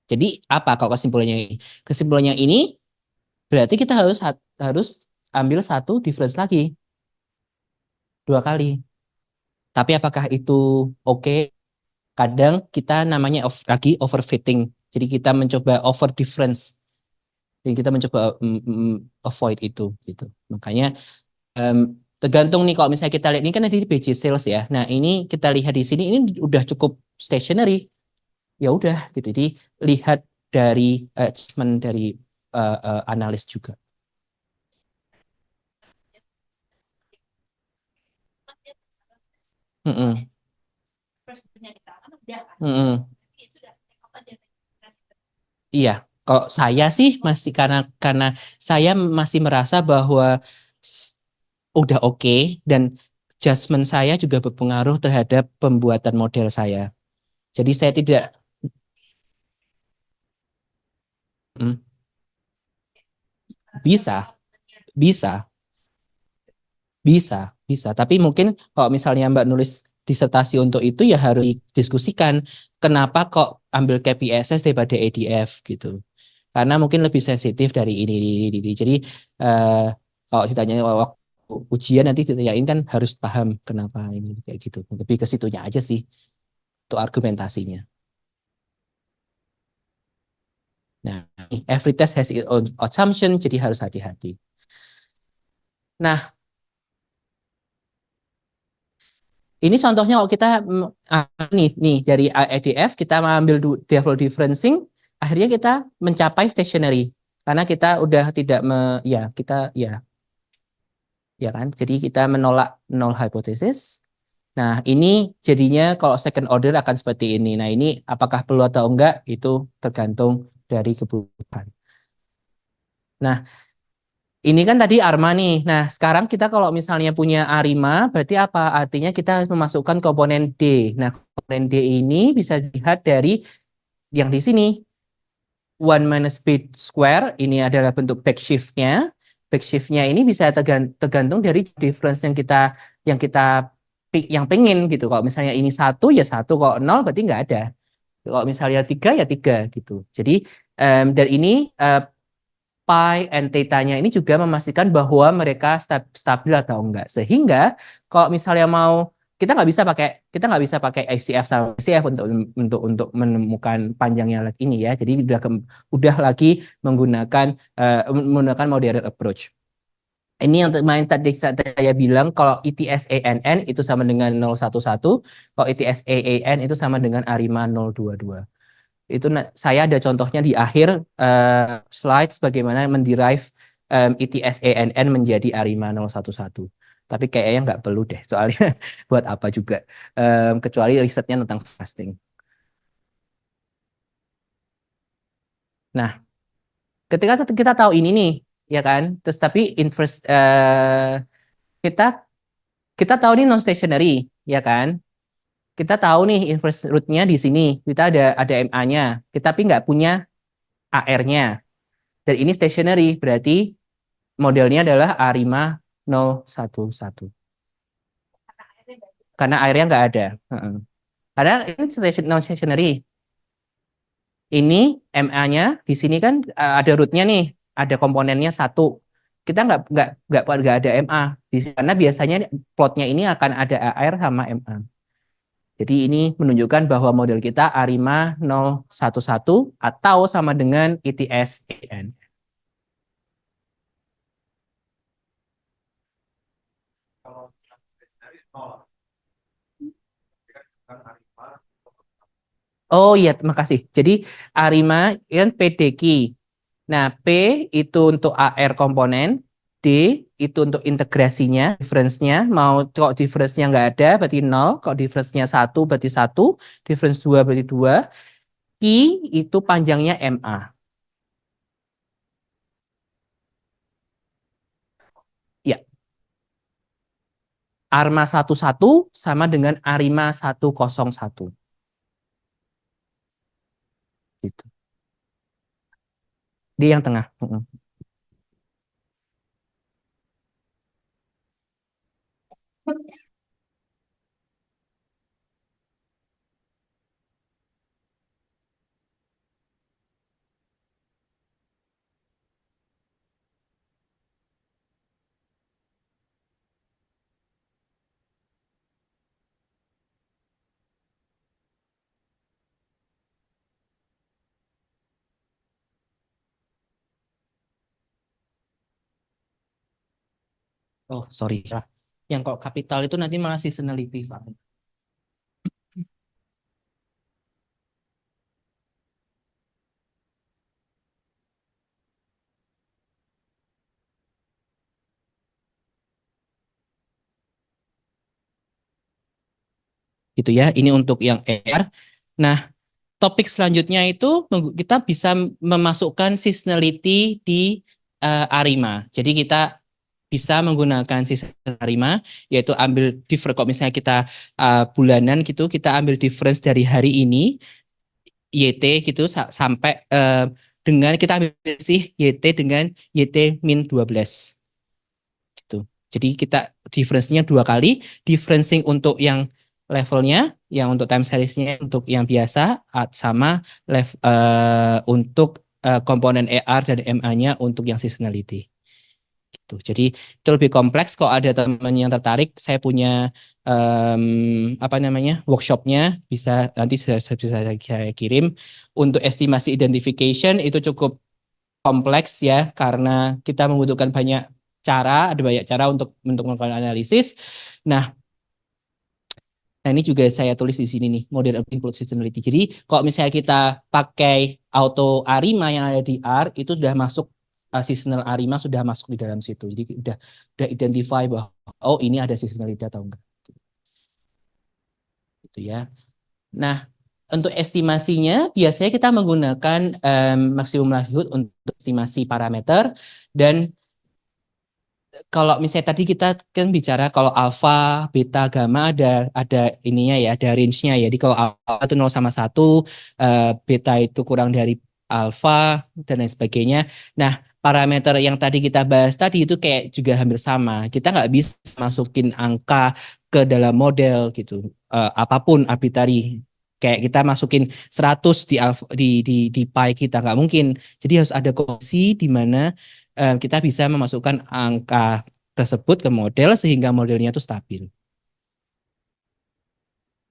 Jadi apa kalau kesimpulannya ini? Kesimpulannya ini berarti kita harus ambil satu difference lagi 2 kali. Tapi apakah itu oke? Kadang kita namanya lagi overfitting. Jadi kita mencoba over difference. Jadi kita mencoba avoid itu gitu. Makanya um, tergantung nih kalau misalnya kita lihat ini kan di BJ sales ya. Nah, ini kita lihat di sini ini udah cukup stationary. Ya udah gitu. Jadi lihat dari achievement dari analis juga. Mm-mm. Mm-mm. Iya, kalau saya sih masih karena saya masih merasa bahwa s- udah oke dan judgement saya juga berpengaruh terhadap pembuatan model saya. Jadi saya tidak mm, bisa, bisa, bisa, bisa. Tapi mungkin kalau misalnya Mbak nulis disertasi untuk itu ya harus didiskusikan kenapa kok ambil KPSS daripada ADF gitu. Karena mungkin lebih sensitif dari ini. Jadi eh, kalau ditanya waktu ujian nanti ditanyain kan harus paham kenapa ini kayak gitu. Lebih ke situnya aja sih untuk argumentasinya. Nah, every test has its own assumption, jadi harus hati-hati. Nah, ini contohnya kalau kita nih dari ADF kita mengambil level differencing, akhirnya kita mencapai stationary karena kita udah tidak ya kita ya kan. Jadi kita menolak null hypothesis. Nah, ini jadinya kalau second order akan seperti ini. Nah, ini apakah perlu atau enggak itu tergantung dari kebutuhan. Nah, ini kan tadi ARMA nih. Nah, sekarang kita kalau misalnya punya ARIMA, berarti apa? Artinya kita harus memasukkan komponen D. Nah, komponen D ini bisa dilihat dari yang di sini. 1 - B square, ini adalah bentuk backshift-nya. Backshift-nya ini bisa tergantung dari difference yang kita yang pengen gitu. Kalau misalnya ini satu ya satu, kalau nol berarti nggak ada. Kalau misalnya tiga ya tiga gitu. Jadi dan ini pi and theta-nya ini juga memastikan bahwa mereka stabil atau enggak. Sehingga kalau misalnya kita nggak bisa pakai ICF sama ICF untuk menemukan panjangnya ini ya. Jadi udah lagi menggunakan menggunakan modern approach. Ini yang main tadi saya bilang kalau ETSANN itu sama dengan 011, kalau ETSAAN itu sama dengan ARIMA 022. Itu saya ada contohnya di akhir slides bagaimana menderive ETSANN menjadi ARIMA 011. Tapi kayaknya nggak perlu deh, soalnya buat apa juga. Kecuali risetnya tentang fasting. Nah, ketika kita tahu ini nih, ya kan, terus tapi inverse kita kita tahu ini non stationary, ya kan? Kita tahu nih inverse root-nya di sini. Kita ada MA-nya, kita tapi nggak punya AR-nya. Dan ini stationary, berarti modelnya adalah A5 011. Karena airnya nggak ada. Heeh. Karena ini non stationary. Ini MA-nya di sini kan ada rootnya nih, ada komponennya satu. Kita nggak ada MA karena biasanya plotnya ini akan ada AR sama MA. Jadi ini menunjukkan bahwa model kita A5 011 atau sama dengan ETS-AN. Oh iya, terima kasih. Jadi A5 kan PDQ. Nah, P itu untuk AR komponen, D itu untuk integrasinya, difference-nya. Mau kalau difference-nya nggak ada berarti nol, kalau difference-nya satu berarti satu, difference 2 berarti dua. Q itu panjangnya MA. Ya, ARMA 11 sama dengan ARIMA 101. Gitu. Di yang tengah. Oh, sorry. Yang kok kapital itu nanti malah seasonality, Pak. gitu ya. Ini untuk yang AR. Nah, topik selanjutnya itu kita bisa memasukkan seasonality di Arima. Jadi kita bisa menggunakan season Arima, yaitu ambil difference. Kalau misalnya kita bulanan gitu, kita ambil difference dari hari ini YT gitu sampai dengan kita ambil sih YT dengan YT min 12 gitu. Jadi kita difference-nya dua kali, differencing untuk yang levelnya, yang untuk time series-nya untuk yang biasa, sama untuk komponen ER dan MA-nya untuk yang seasonality. Gitu. Jadi itu lebih kompleks. Kalau ada teman yang tertarik, saya punya apa namanya workshopnya, bisa nanti saya kirim. Untuk estimasi identification itu cukup kompleks ya, karena kita membutuhkan ada banyak cara untuk melakukan analisis. Nah, ini juga saya tulis di sini nih, model input seasonality. Jadi kalau misalnya kita pakai auto Arima yang ada di R, itu sudah masuk seasonal Arima sudah masuk di dalam situ. Jadi udah identify bahwa oh ini ada seasonality atau enggak. Gitu ya. Nah, untuk estimasinya biasanya kita menggunakan maksimum likelihood untuk estimasi parameter, dan kalau misalnya tadi kita kan bicara kalau alfa, beta, gamma ada ininya ya, ada range-nya ya. Jadi kalau alfa itu 0 sama 1, beta itu kurang dari alfa dan lain sebagainya. Nah, parameter yang tadi kita bahas tadi itu kayak juga hampir sama. Kita nggak bisa masukin angka ke dalam model gitu. Apapun arbitrary. Kayak kita masukin 100 di pi kita nggak mungkin. Jadi harus ada kondisi di mana kita bisa memasukkan angka tersebut ke model sehingga modelnya itu stabil.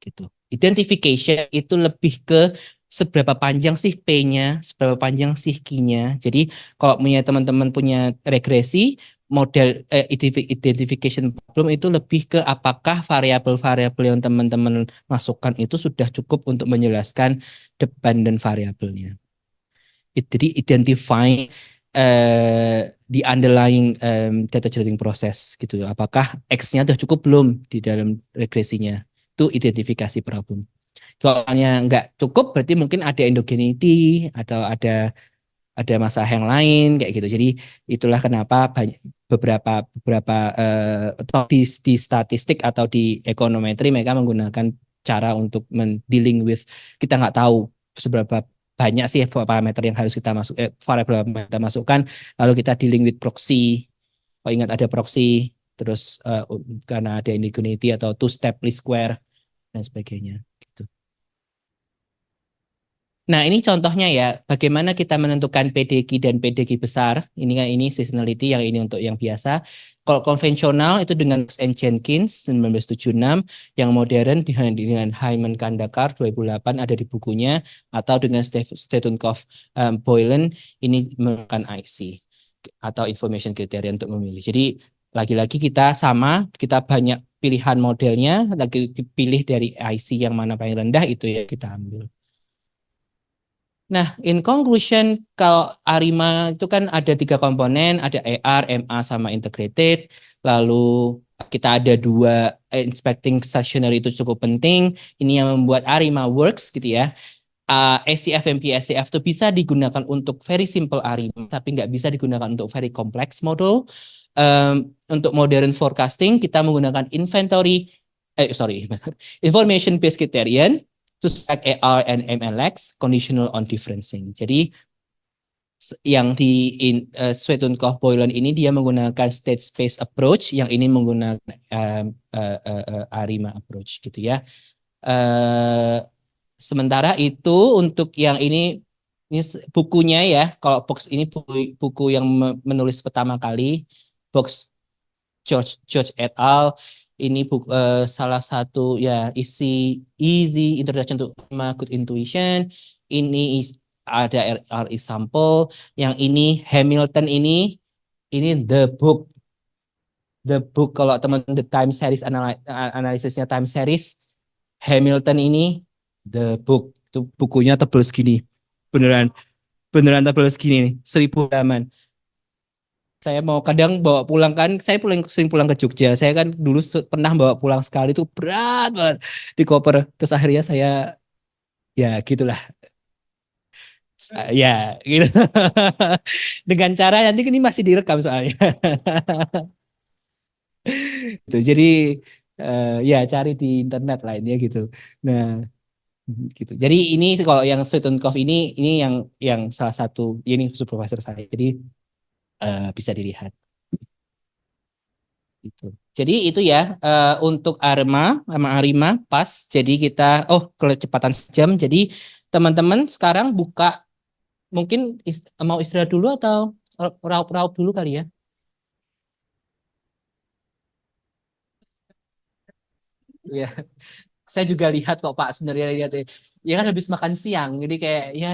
Gitu. Identification itu lebih ke seberapa panjang sih P-nya, seberapa panjang sih Q-nya. Jadi kalau punya teman-teman punya regresi, model identification problem itu lebih ke apakah variabel-variabel yang teman-teman masukkan itu sudah cukup untuk menjelaskan dependent variabelnya. Jadi identify di underlying data generating process gitu. Apakah X-nya sudah cukup belum di dalam regresinya? Itu identifikasi problem. Kalau nggak cukup, berarti mungkin ada endogeneity atau ada masalah yang lain kayak gitu. Jadi itulah kenapa beberapa di statistik atau di ekonometri mereka menggunakan cara untuk dealing with, kita nggak tahu seberapa banyak sih parameter yang harus kita variabel yang kita masukkan, lalu kita dealing with proxy. Oh, ingat ada proxy, terus karena ada indigeneity atau two step least square dan sebagainya gitu. Nah, ini contohnya ya, bagaimana kita menentukan PDQ dan PDQ besar. Ini seasonality, yang ini untuk yang biasa. Kalau konvensional itu dengan and Jenkins 1976, yang modern dengan Hyman Kandakar 2008 ada di bukunya, atau dengan Stetunkov Boylan ini menggunakan IC atau information criteria untuk memilih. Jadi lagi-lagi kita banyak pilihan modelnya, lagi pilih dari IC yang mana paling rendah itu ya kita ambil. Nah, in conclusion, kalau Arima itu kan ada 3 komponen, ada AR, MA, sama integrated. Lalu kita ada 2 inspecting stationary itu cukup penting. Ini yang membuat Arima works gitu ya. SCF dan PSCF itu bisa digunakan untuk very simple Arima, tapi nggak bisa digunakan untuk very complex model. Untuk modern forecasting, kita menggunakan information based criterion to stack AR and MLX conditional on differencing. Jadi yang di Swetunkov Boylan ini dia menggunakan state space approach, yang ini menggunakan Arima approach gitu ya. Sementara itu untuk yang ini bukunya ya, kalau box ini buku yang menulis pertama kali, box George et al. Ini salah satu ya easy introduction to good intuition. Ini ada RRI sample. Yang ini Hamilton ini the book kalau teman the time series analisisnya time series, Hamilton ini the book. Itu bukunya tebel segini, beneran beneran tebel segini nih, 1000 halaman. Saya mau kadang bawa pulang kan, saya pulang sering pulang ke Jogja. Saya kan dulu pernah bawa pulang sekali itu berat banget di koper. Terus akhirnya saya ya gitulah. Ya gitu. Dengan cara nanti ini masih direkam soalnya. Gitu. Jadi ya cari di internet lah ini gitu. Nah, gitu. Jadi ini kalau yang Sweet and Cough ini yang salah satu ini supervisor saya. Jadi bisa dilihat itu. Jadi itu ya untuk Arma sama Arima pas. Jadi kita kecepatan sejam. Jadi teman-teman sekarang buka mungkin mau istirahat dulu atau raup-raup dulu kali ya. Ya, saya juga lihat kok Pak sebenarnya lihat ya kan habis makan siang. Jadi kayak ya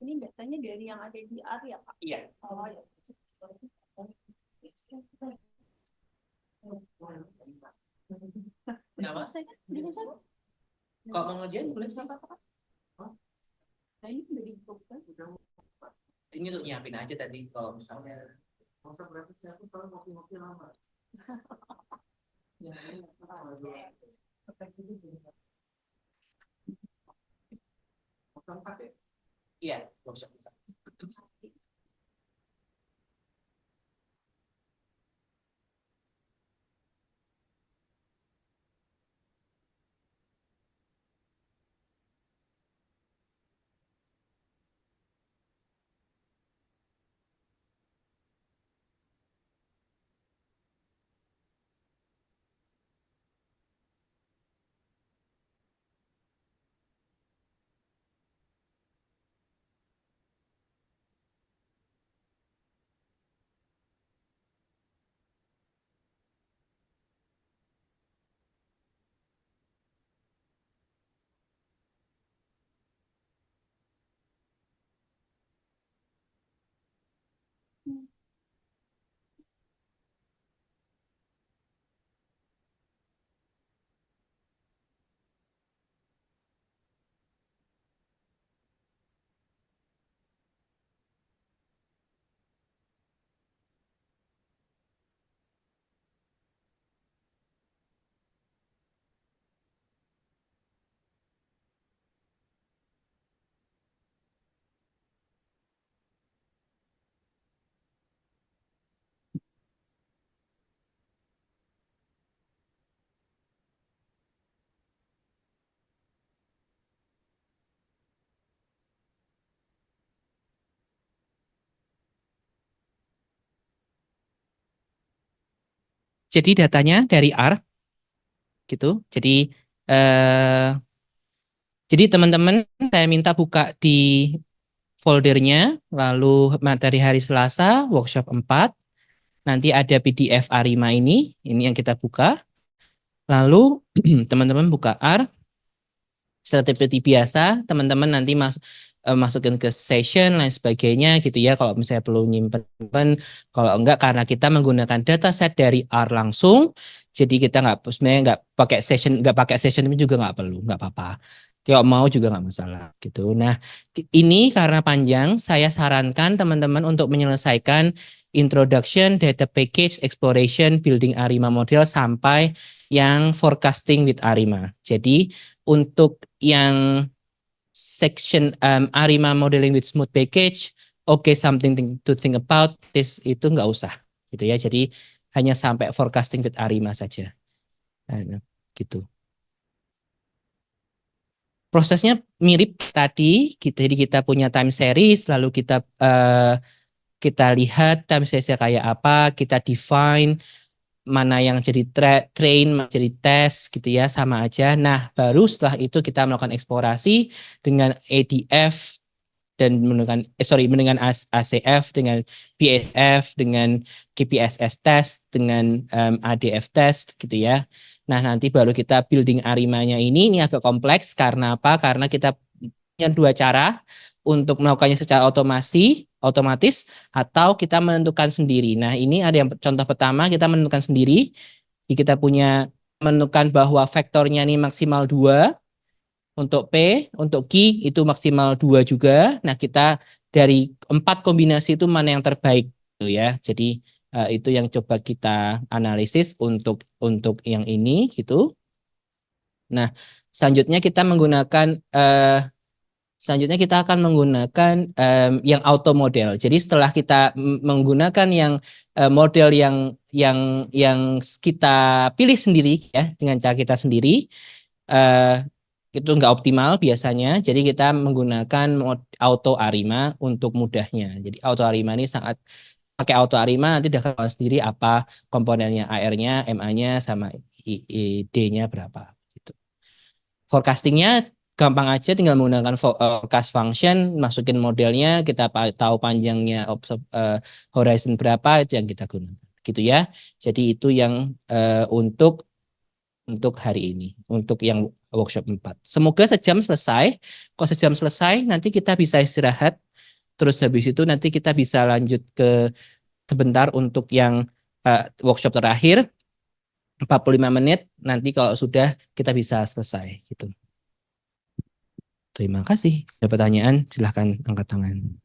ini datanya dari yang ada di area Pak. Iya. Oh ya. Kenapa? Saya kan di sana. Kalau mau ngerjain boleh sih. Nah, ini udah dibuka. Ini untuk nyiapin aja tadi kalau misalnya. Masa berarti saya tuh kalau ngopi-ngopi lama. Ya, ini pakai. Iya, workshop. Jadi datanya dari R gitu. Eh, jadi teman-teman saya minta buka di foldernya, lalu materi hari Selasa, workshop 4. Nanti ada PDF A5 ini yang kita buka. Lalu teman-teman buka R, seperti biasa, teman-teman nanti masukin ke session lain sebagainya gitu ya. Kalau misalnya perlu nyimpen, kalau enggak karena kita menggunakan dataset dari R langsung, jadi kita nggak sebenarnya nggak pakai session itu juga nggak perlu, nggak apa-apa. Kalau mau juga nggak masalah gitu. Nah, ini karena panjang, saya sarankan teman-teman untuk menyelesaikan introduction, data package, exploration, building ARIMA model sampai yang forecasting with ARIMA. Jadi untuk yang section ARIMA modeling with smooth package, something to think about, this itu nggak usah gitu ya. Jadi hanya sampai forecasting with ARIMA saja. Nah, gitu. Prosesnya mirip tadi, jadi kita punya time series, lalu kita lihat time seriesnya kayak apa, kita define mana yang jadi train, mana jadi tes gitu ya, sama aja. Nah, baru setelah itu kita melakukan eksplorasi dengan ADF dan dengan ACF, dengan BSF, dengan KPSS test, dengan ADF test gitu ya. Nah, nanti baru kita building arimanya ini agak kompleks karena apa? Karena kita punya dua cara untuk melakukannya secara otomatis atau kita menentukan sendiri. Nah, ini ada yang contoh pertama kita menentukan sendiri. Jadi kita punya menentukan bahwa vektornya ini maksimal 2 untuk P, untuk Q itu maksimal 2 juga. Nah, kita dari 4 kombinasi itu mana yang terbaik gitu ya. Jadi itu yang coba kita analisis untuk yang ini gitu. Nah, selanjutnya kita menggunakan selanjutnya kita akan menggunakan yang auto model. Jadi setelah kita menggunakan yang model yang kita pilih sendiri ya dengan cara kita sendiri, eh, itu nggak optimal biasanya. Jadi kita menggunakan auto Arima untuk mudahnya. Jadi auto Arima ini sangat pakai auto Arima nanti dia akan sendiri apa komponennya AR-nya, MA-nya sama D-nya berapa gitu. Forecastingnya gampang aja tinggal menggunakan forecast function, masukin modelnya, kita tahu panjangnya horizon berapa itu yang kita gunakan. Gitu ya. Jadi itu yang untuk hari ini, untuk yang workshop 4. Semoga sejam selesai. Kalau sejam selesai, nanti kita bisa istirahat. Terus habis itu nanti kita bisa lanjut ke sebentar untuk yang workshop terakhir, 45 menit. Nanti kalau sudah kita bisa selesai. Gitu. Terima kasih. Ada pertanyaan, silahkan angkat tangan.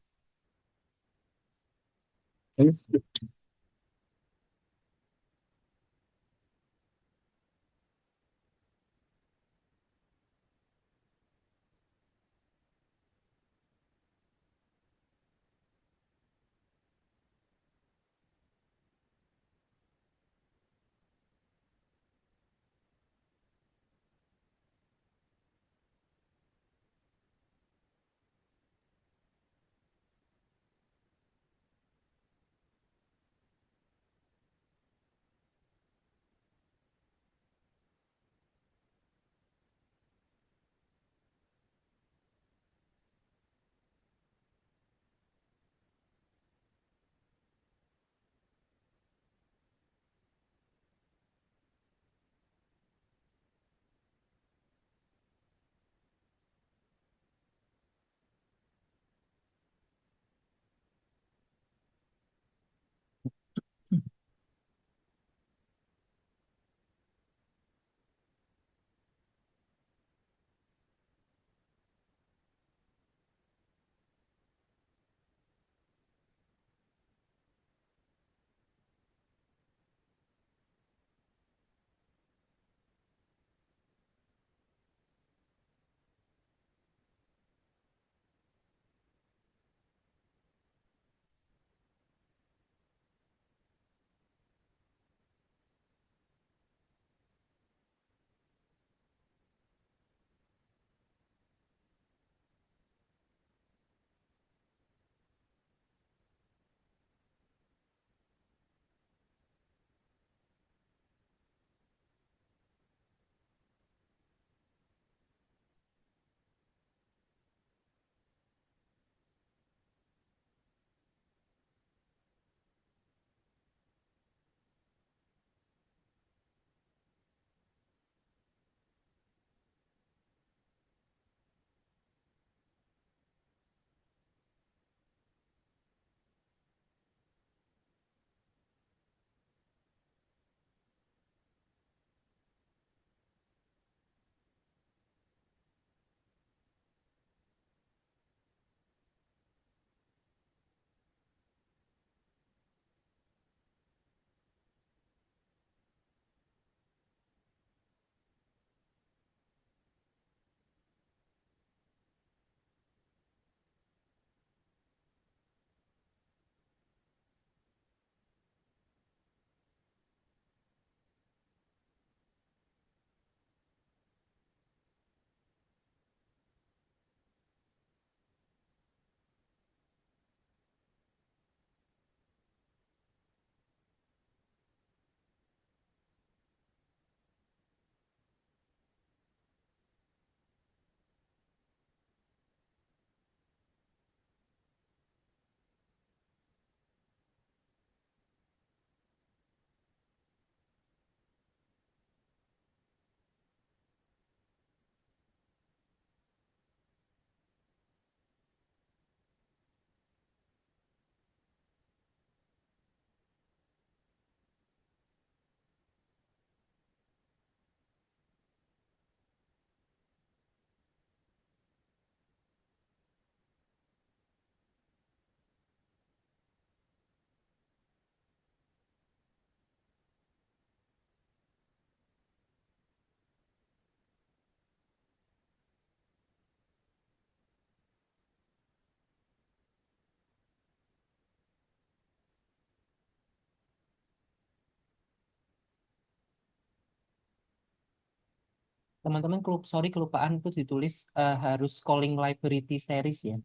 Teman-teman, sorry kelupaan itu ditulis harus calling library T-series ya.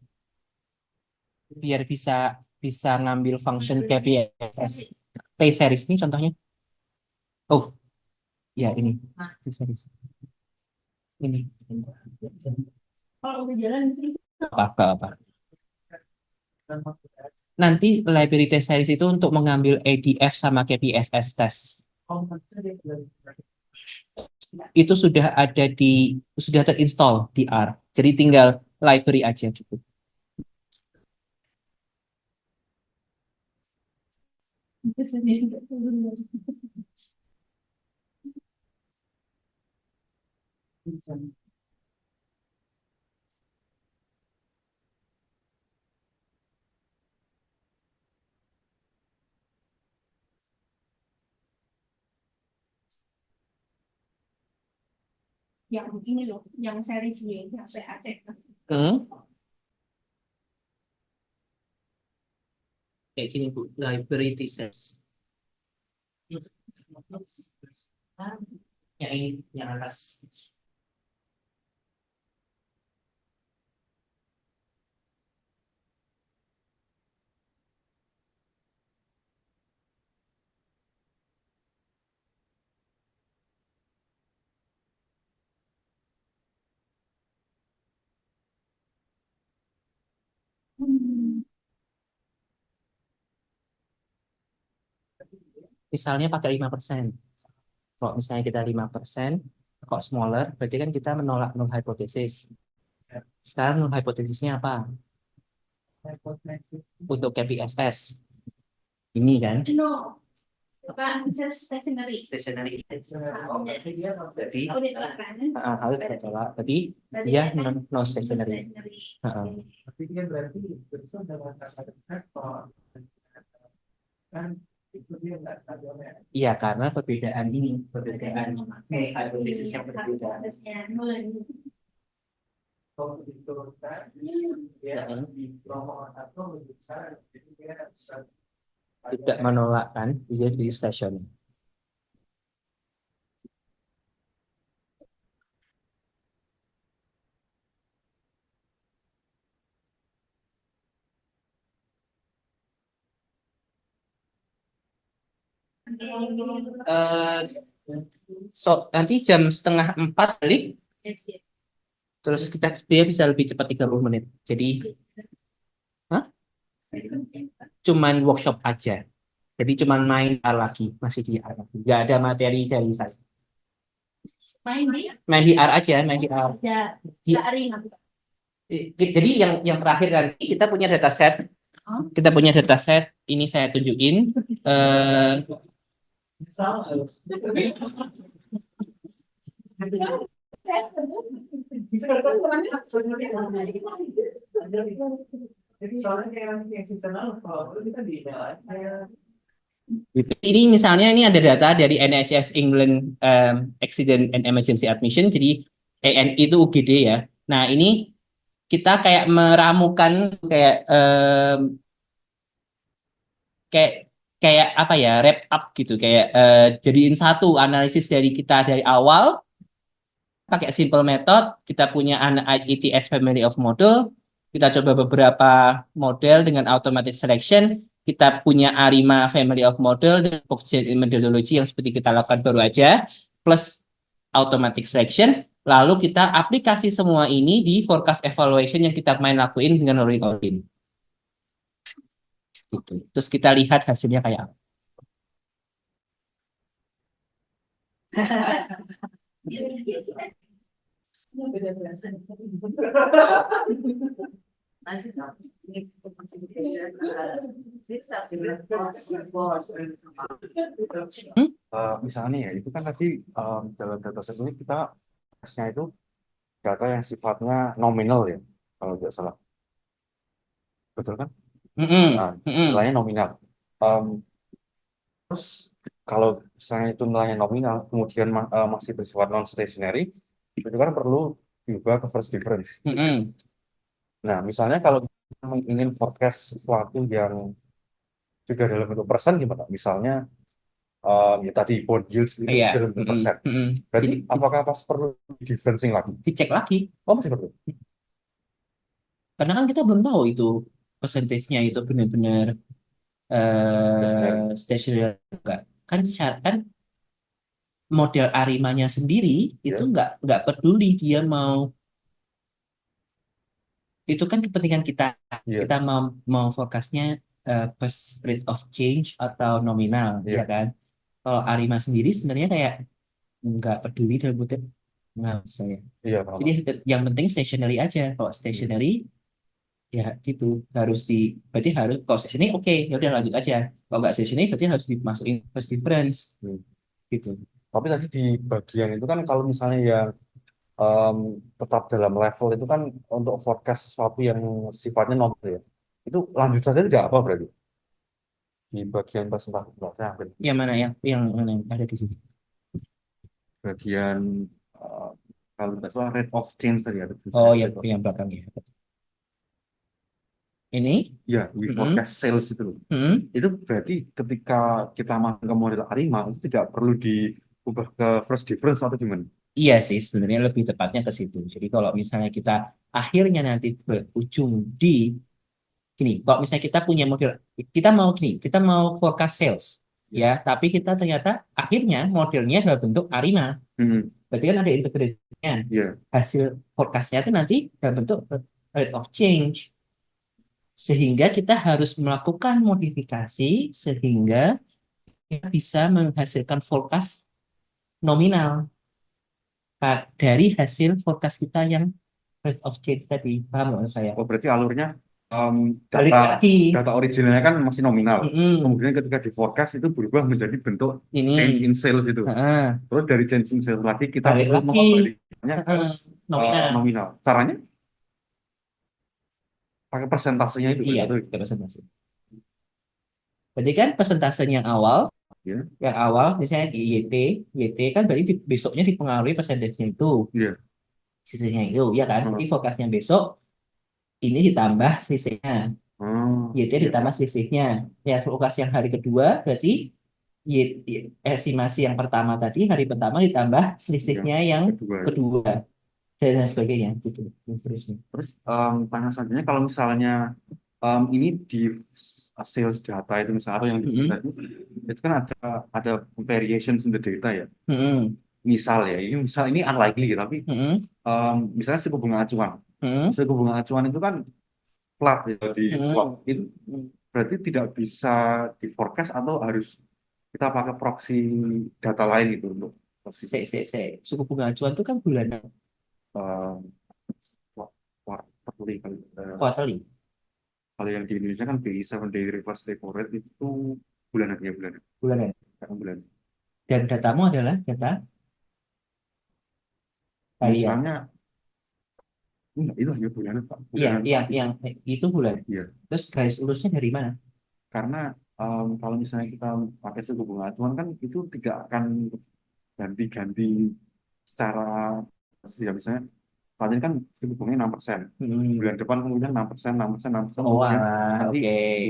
Biar bisa bisa ngambil function KPS. T-series ini contohnya. Oh, ya ini T-series. Ini. Kalau udah jalan itu Apa. Nanti library T-series itu untuk mengambil ADF sama KPSS test. Itu sudah terinstall di R. Jadi tinggal library aja cukup. yang ini loh, yang series Y, yang PAC. Kayak gini Bu, library T-series. Yang ini, yang atas. Misalnya pakai 5%. Kalau misalnya kita 5%, kok smaller, berarti kan kita menolak null hypothesis. Sekarang null hypothesisnya apa? Untuk KPSS. Ini kan? No, apa stationary. Stationary. Jadi, Oh, ditolak kan? harus ditolak. Jadi, dia non stationary. Tapi dia berarti itu adalah kan itu dia nggak stasioner. Iya, karena perbedaan hypothesis yang berbeda. Kalau diturunkan dia di promo atau besar jadi dia bisa Tidak menolak kan, dia di stationer. Nanti jam 3:30 balik, terus dia bisa lebih cepat 30 menit. Jadi, cuman workshop aja. Jadi cuman main R lagi, masih di R lagi. Nggak ada materi dari saya. Main di R aja, main di R. Jadi yang terakhir nanti kita punya dataset. Kita punya dataset. Ini saya tunjukin. jadi soalnya yang seasonal kalau kita di Ini misalnya ini ada data dari NHS England Accident and Emergency Admission, jadi ENI itu UGD ya. Nah ini kita kayak meramukan kayak kayak apa ya, wrap up gitu, kayak jadiin satu analisis dari kita dari awal pakai simple method. Kita punya IETS family of model, kita coba beberapa model dengan automatic selection. Kita punya ARIMA family of model dan methodology yang seperti kita lakukan baru aja, plus automatic selection. Lalu kita aplikasi semua ini di forecast evaluation yang kita main lakuin dengan rolling ordin. Gitu. Terus kita lihat hasilnya kayak apa. Misalnya ya, itu kan tadi dalam dataset ini kita tesnya itu data yang sifatnya nominal ya, kalau tidak salah. Betul kan? Nah, nilainya nominal. Terus kalau misalnya itu nilainya nominal, kemudian masih bersifat non-stationary, itu kan perlu diubah ke first difference. Nah, misalnya kalau kita ingin forecast sesuatu yang juga dalam bentuk persen gimana? Misalnya ya tadi bond yields itu Iya. 30%. Mm-mm. Berarti Jadi apakah pas perlu differencing lagi? dicek lagi. Oh, masih perlu. Karena kan kita belum tahu itu persentasenya itu benar-benar stationary enggak. Kan model Arimanya sendiri itu Ya. nggak peduli dia mau, itu kan kepentingan kita Iya. kita mau forecastnya per rate of change atau nominal, Iya. ya kan. Kalau Arima sendiri sebenarnya kayak nggak peduli dalam kutip, nggak saya. Iya, Jadi paham. yang penting stationary aja. Kalau stationary ya gitu harus berarti harus kalau stationary oke, ya udah lanjut aja. Kalau nggak stationary berarti harus dimasukin first difference Hmm. gitu. Tapi tadi di bagian itu kan kalau misalnya yang em, tetap dalam level itu kan untuk forecast sesuatu yang sifatnya nominal ya. Itu lanjut saja tidak apa berarti di bagian presentasi hampir Yang mana yang ada di sini? bagian eh, kalau tidak salah rate of change tadi ada Oh, tulisannya rate of yang belakang ya. Ini? ya we Mm-mm. forecast sales itu loh. Mm-mm. Itu berarti ketika kita masuk ke model Arima itu tidak perlu diubah ke first difference atau gimana? Iya sih, sebenarnya lebih tepatnya ke situ. Jadi kalau misalnya kita akhirnya nanti berujung di gini, kalau misalnya kita punya model, kita mau forecast sales, ya, tapi kita ternyata akhirnya modelnya dalam bentuk Arima. Hmm, Berarti kan ada integrasinya. iya. Hasil forecastnya itu nanti dalam bentuk rate of change. Sehingga kita harus melakukan modifikasi sehingga kita bisa menghasilkan forecast nominal dari hasil forecast kita yang rate of change tadi. Paham nggak maksud saya? Oh, berarti alurnya Balik lagi. data originalnya kan masih nominal. Mm-mm. Kemudian ketika di forecast itu berubah menjadi bentuk Ini. change in sales itu. Heeh. Terus dari change in sales lagi kita Balik perlu lagi. mengembalikannya ke Nominal. nominal. Caranya pakai persentasenya itu Iya, atau kita presentasi. Berarti kan persentasenya yang ya. awal misalnya di YT kan berarti besoknya dipengaruhi persentasenya itu, Iya. sisanya itu, ya kan? Jadi forecastnya besok ini ditambah sisanya, YT Iya. ditambah selisihnya. Ya, forecast yang hari kedua berarti estimasi yang pertama tadi hari pertama ditambah selisihnya yang kedua dan lain sebagainya gitu. Seterusnya. Terus tanya selanjutnya kalau misalnya ini di sales data itu misalnya atau yang di data itu kan ada variations in the data ya. Misal ya, ini unlikely tapi misalnya suku bunga acuan. Suku bunga acuan itu kan flat ya di itu berarti tidak bisa di forecast atau harus kita pakai proxy data lain gitu untuk suku bunga acuan itu kan bulanan, quarterly kali. quarterly. Kalau yang di Indonesia kan BI 7-day reverse repo rate itu bulanan. Bulanan. Bulan. Dan datamu adalah data harian. Misalnya itu hanya bulanan Pak. Yang itu bulan. Iya. Terus garis lurusnya dari mana? Karena kalau misalnya kita pakai suku bunga acuan kan itu tidak akan ganti-ganti secara ya misalnya saat ini kan suku bunganya 6%. Bulan depan kemudian 6%. Oh, nanti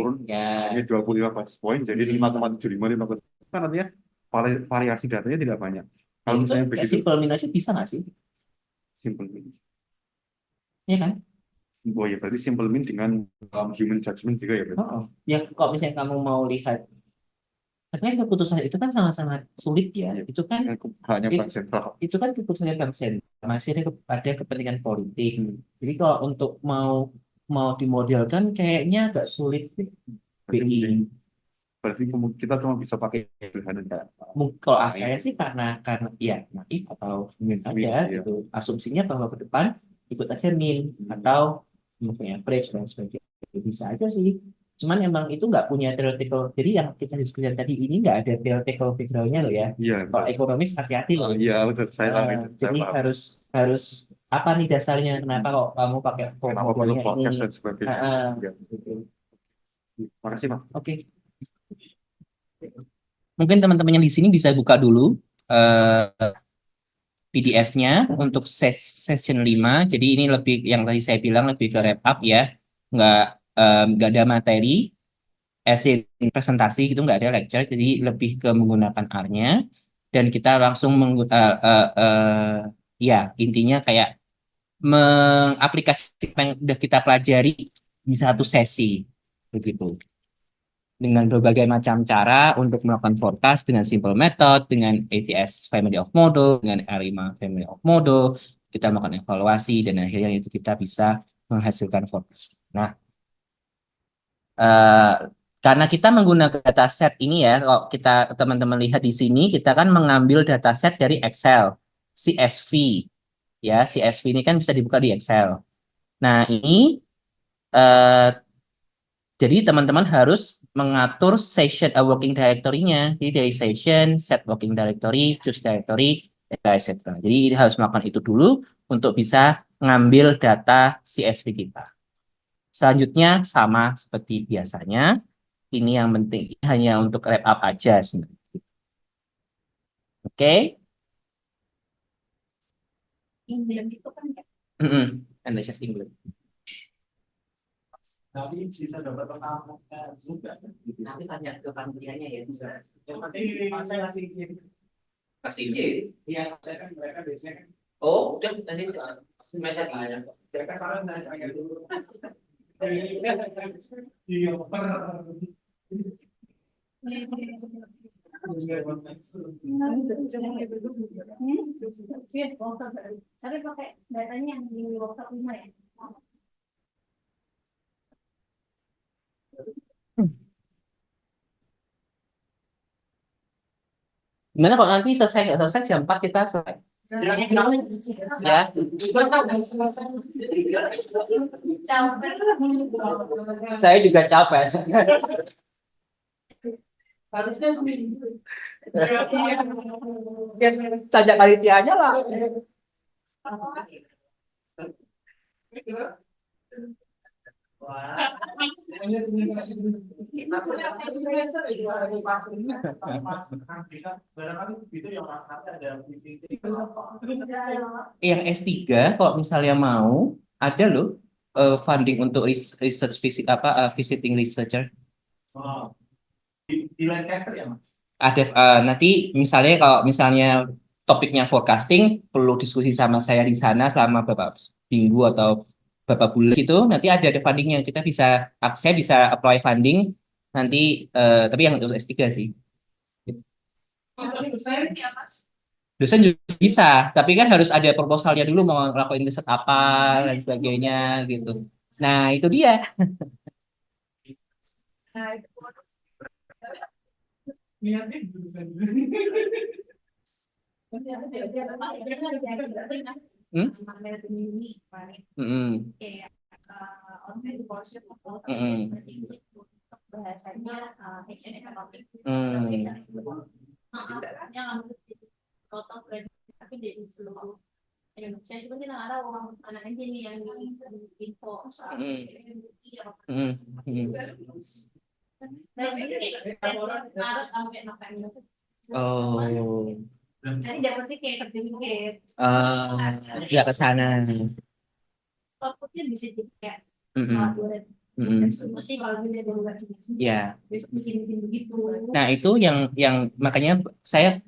turun ya. hanya 25 basis point jadi 5,75 kan artinya variasi datanya tidak banyak. Kalau misalnya begitu simple min aja bisa nggak sih? Simple min. Iya kan? Oh ya berarti simple min dengan human judgment juga ya berarti. Ya kalau misalnya kamu mau lihat, tapi kan keputusan itu kan sangat-sangat sulit ya. Itu kan hanya bank sentral. Itu kan keputusannya bank sentral, masih ada kepentingan politik. Jadi kalau untuk mau dimodelkan kayaknya agak sulit nih. BI. Berarti kita cuma bisa pakai sederhana. Kalau saya sih karena ya naif atau min aja gitu. Asumsinya bahwa ke depan ikut aja min atau mungkin average dan sebagainya. Bisa aja sih. Cuman emang itu nggak punya theoretical. Jadi yang kita diskusikan tadi ini nggak ada theoretical background-nya loh ya. Iya. Kalau ekonomis hati-hati loh. Iya betul. Jadi harus apa nih dasarnya? Kenapa kok kamu pakai formulanya ini? Dan sebagainya. Makasih Pak. Oke. Mungkin teman-teman yang di sini bisa buka dulu PDF-nya untuk session 5. Jadi ini lebih yang tadi saya bilang lebih ke wrap up ya. Nggak ada materi. presentasi gitu, nggak ada lecture, jadi lebih ke menggunakan R-nya dan kita langsung ya intinya kayak mengaplikasikan apa yang udah kita pelajari di satu sesi begitu dengan berbagai macam cara untuk melakukan forecast dengan simple method, dengan ATS family of model, dengan ARIMA family of model, kita melakukan evaluasi dan akhirnya itu kita bisa menghasilkan forecast. Nah, eh, karena kita menggunakan dataset ini ya, kalau kita teman-teman lihat di sini, kita kan mengambil dataset dari Excel, CSV, ya CSV ini kan bisa dibuka di Excel. Nah, ini eh, jadi teman-teman harus mengatur session working directory-nya. Jadi dari session, set working directory, choose directory, etc. Jadi harus melakukan itu dulu untuk bisa ngambil data CSV kita. Selanjutnya sama seperti biasanya. Ini yang penting hanya untuk wrap up aja sebenarnya. Oke? England itu kan ya. Analysis England. Tapi bisa dapat pengalaman juga. Nanti tanya ke panitianya ya. Yang penting saya ngasih izin. Kasih izin. Iya, saya kan mereka biasanya kan. Oh, udah tadi semester ada. Mereka sekarang nanya dulu. Iya, Tapi pakai datanya yang di WhatsApp 5 ya. Gimana kalau nanti selesai nggak selesai jam 4 kita selesai? Ya. Saya juga capek. Ya, tanya panitianya lah. Yang S3 kalau misalnya mau ada loh funding untuk research visit visiting researcher. Di Lancaster ya, Mas? Ada nanti misalnya kalau misalnya topiknya forecasting perlu diskusi sama saya di sana selama beberapa minggu atau beberapa bulan gitu, nanti ada fundingnya, kita bisa saya bisa apply funding nanti tapi yang untuk S3 sih. Dosen juga bisa, tapi kan harus ada proposalnya dulu mau ngelakuin riset apa dan sebagainya gitu. Nah, itu dia. Bahasanya action economics. Tapi di seluruh Indonesia itu kita nggak tahu orang mana aja nih yang info soal nah ini Maret sampai November. Oh. Jadi dapetnya kayak sertifikat. Ya ke sana. Outputnya bisa jadi kayak mesti kalau dia ada ya. bikin begitu. Nah itu yang makanya saya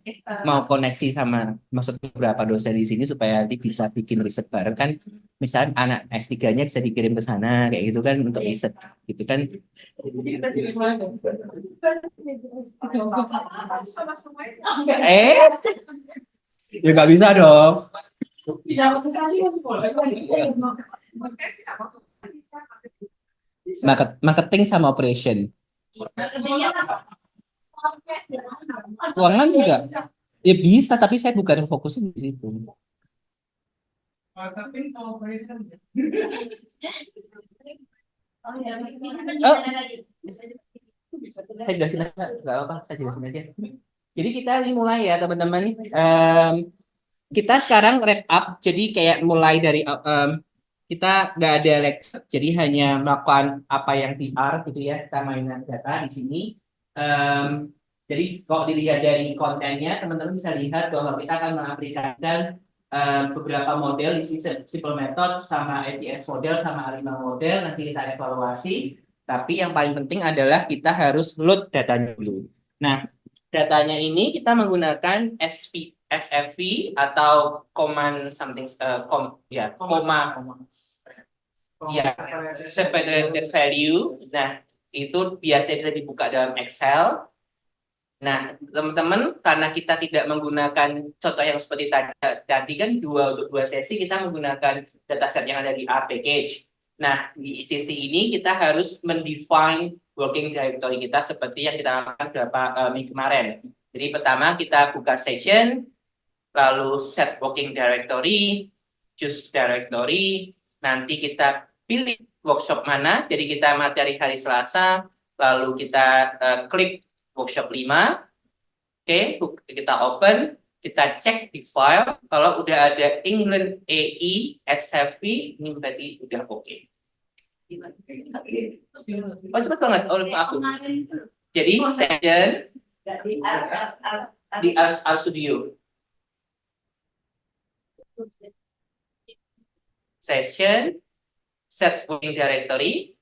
mau koneksi sama maksudnya beberapa dosen di sini supaya nanti bisa bikin riset bareng kan, misalnya anak S3-nya bisa dikirim ke sana kayak gitu kan untuk riset gitu kan. Ya nggak bisa dong. Marketing sama operation. Keuangan juga. Ya bisa, tapi saya bukan fokusnya di situ. Marketing sama operation. Saya jelasin aja, nggak apa-apa, saya jelasin aja. Jadi kita ini mulai ya teman-teman. Kita sekarang wrap up, jadi kayak mulai dari kita nggak ada lecture, jadi hanya melakukan apa yang PR gitu ya, kita mainan data di sini. Jadi kalau dilihat dari kontennya, teman-teman bisa lihat bahwa kita akan mengaplikasikan beberapa model di sini, simple method sama ATS model sama ARIMA model, nanti kita evaluasi. Tapi yang paling penting adalah kita harus load datanya dulu. Nah, datanya ini kita menggunakan SFV atau command something ya, koma ya, separated value. Nah, itu biasanya bisa dibuka dalam Excel. Nah, teman-teman, karena kita tidak menggunakan contoh yang seperti tadi kan untuk dua sesi kita menggunakan dataset yang ada di R package. Nah, di sesi ini kita harus mendefine working directory kita seperti yang kita lakukan beberapa minggu kemarin. Jadi pertama kita buka session, lalu set working directory, choose directory, nanti kita pilih workshop mana. Jadi kita materi hari Selasa, lalu kita klik workshop 5. Oke, kita open, kita cek di file. Kalau udah ada England EI SFV, ini berarti udah oke. Oh, cepat banget oleh aku. Jadi session di R Studio. Session, set working directory.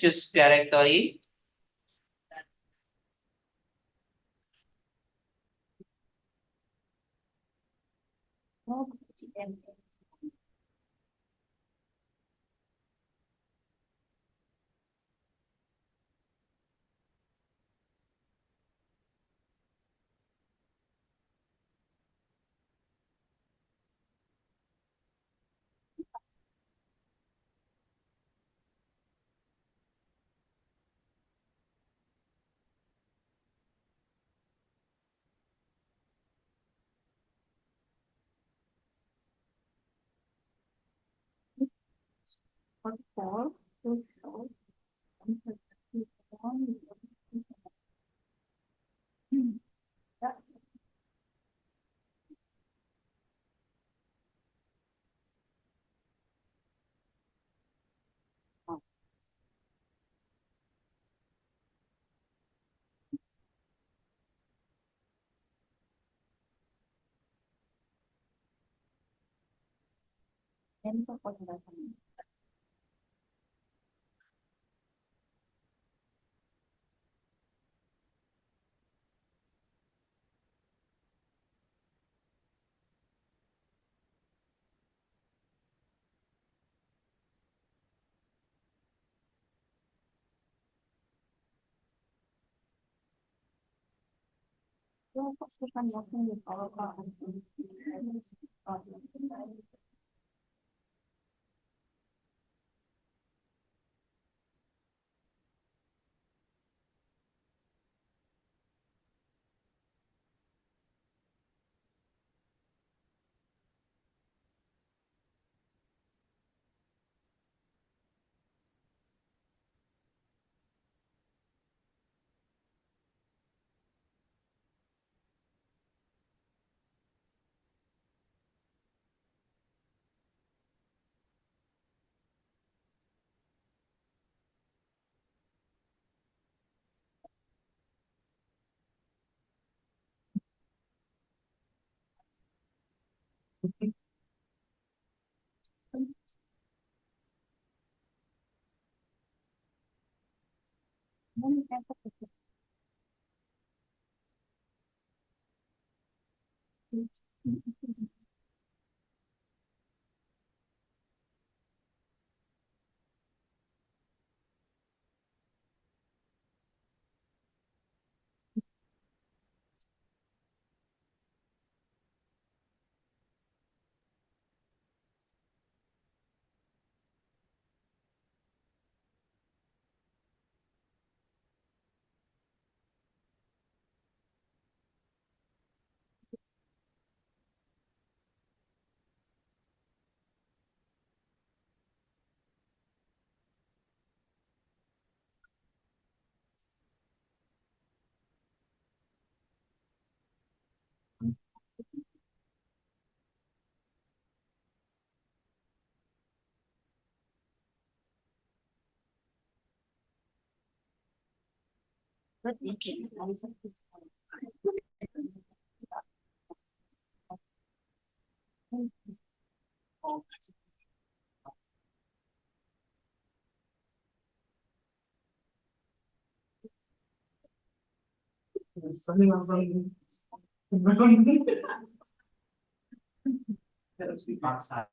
Choose directory. Langsung langsung harus dipaksa.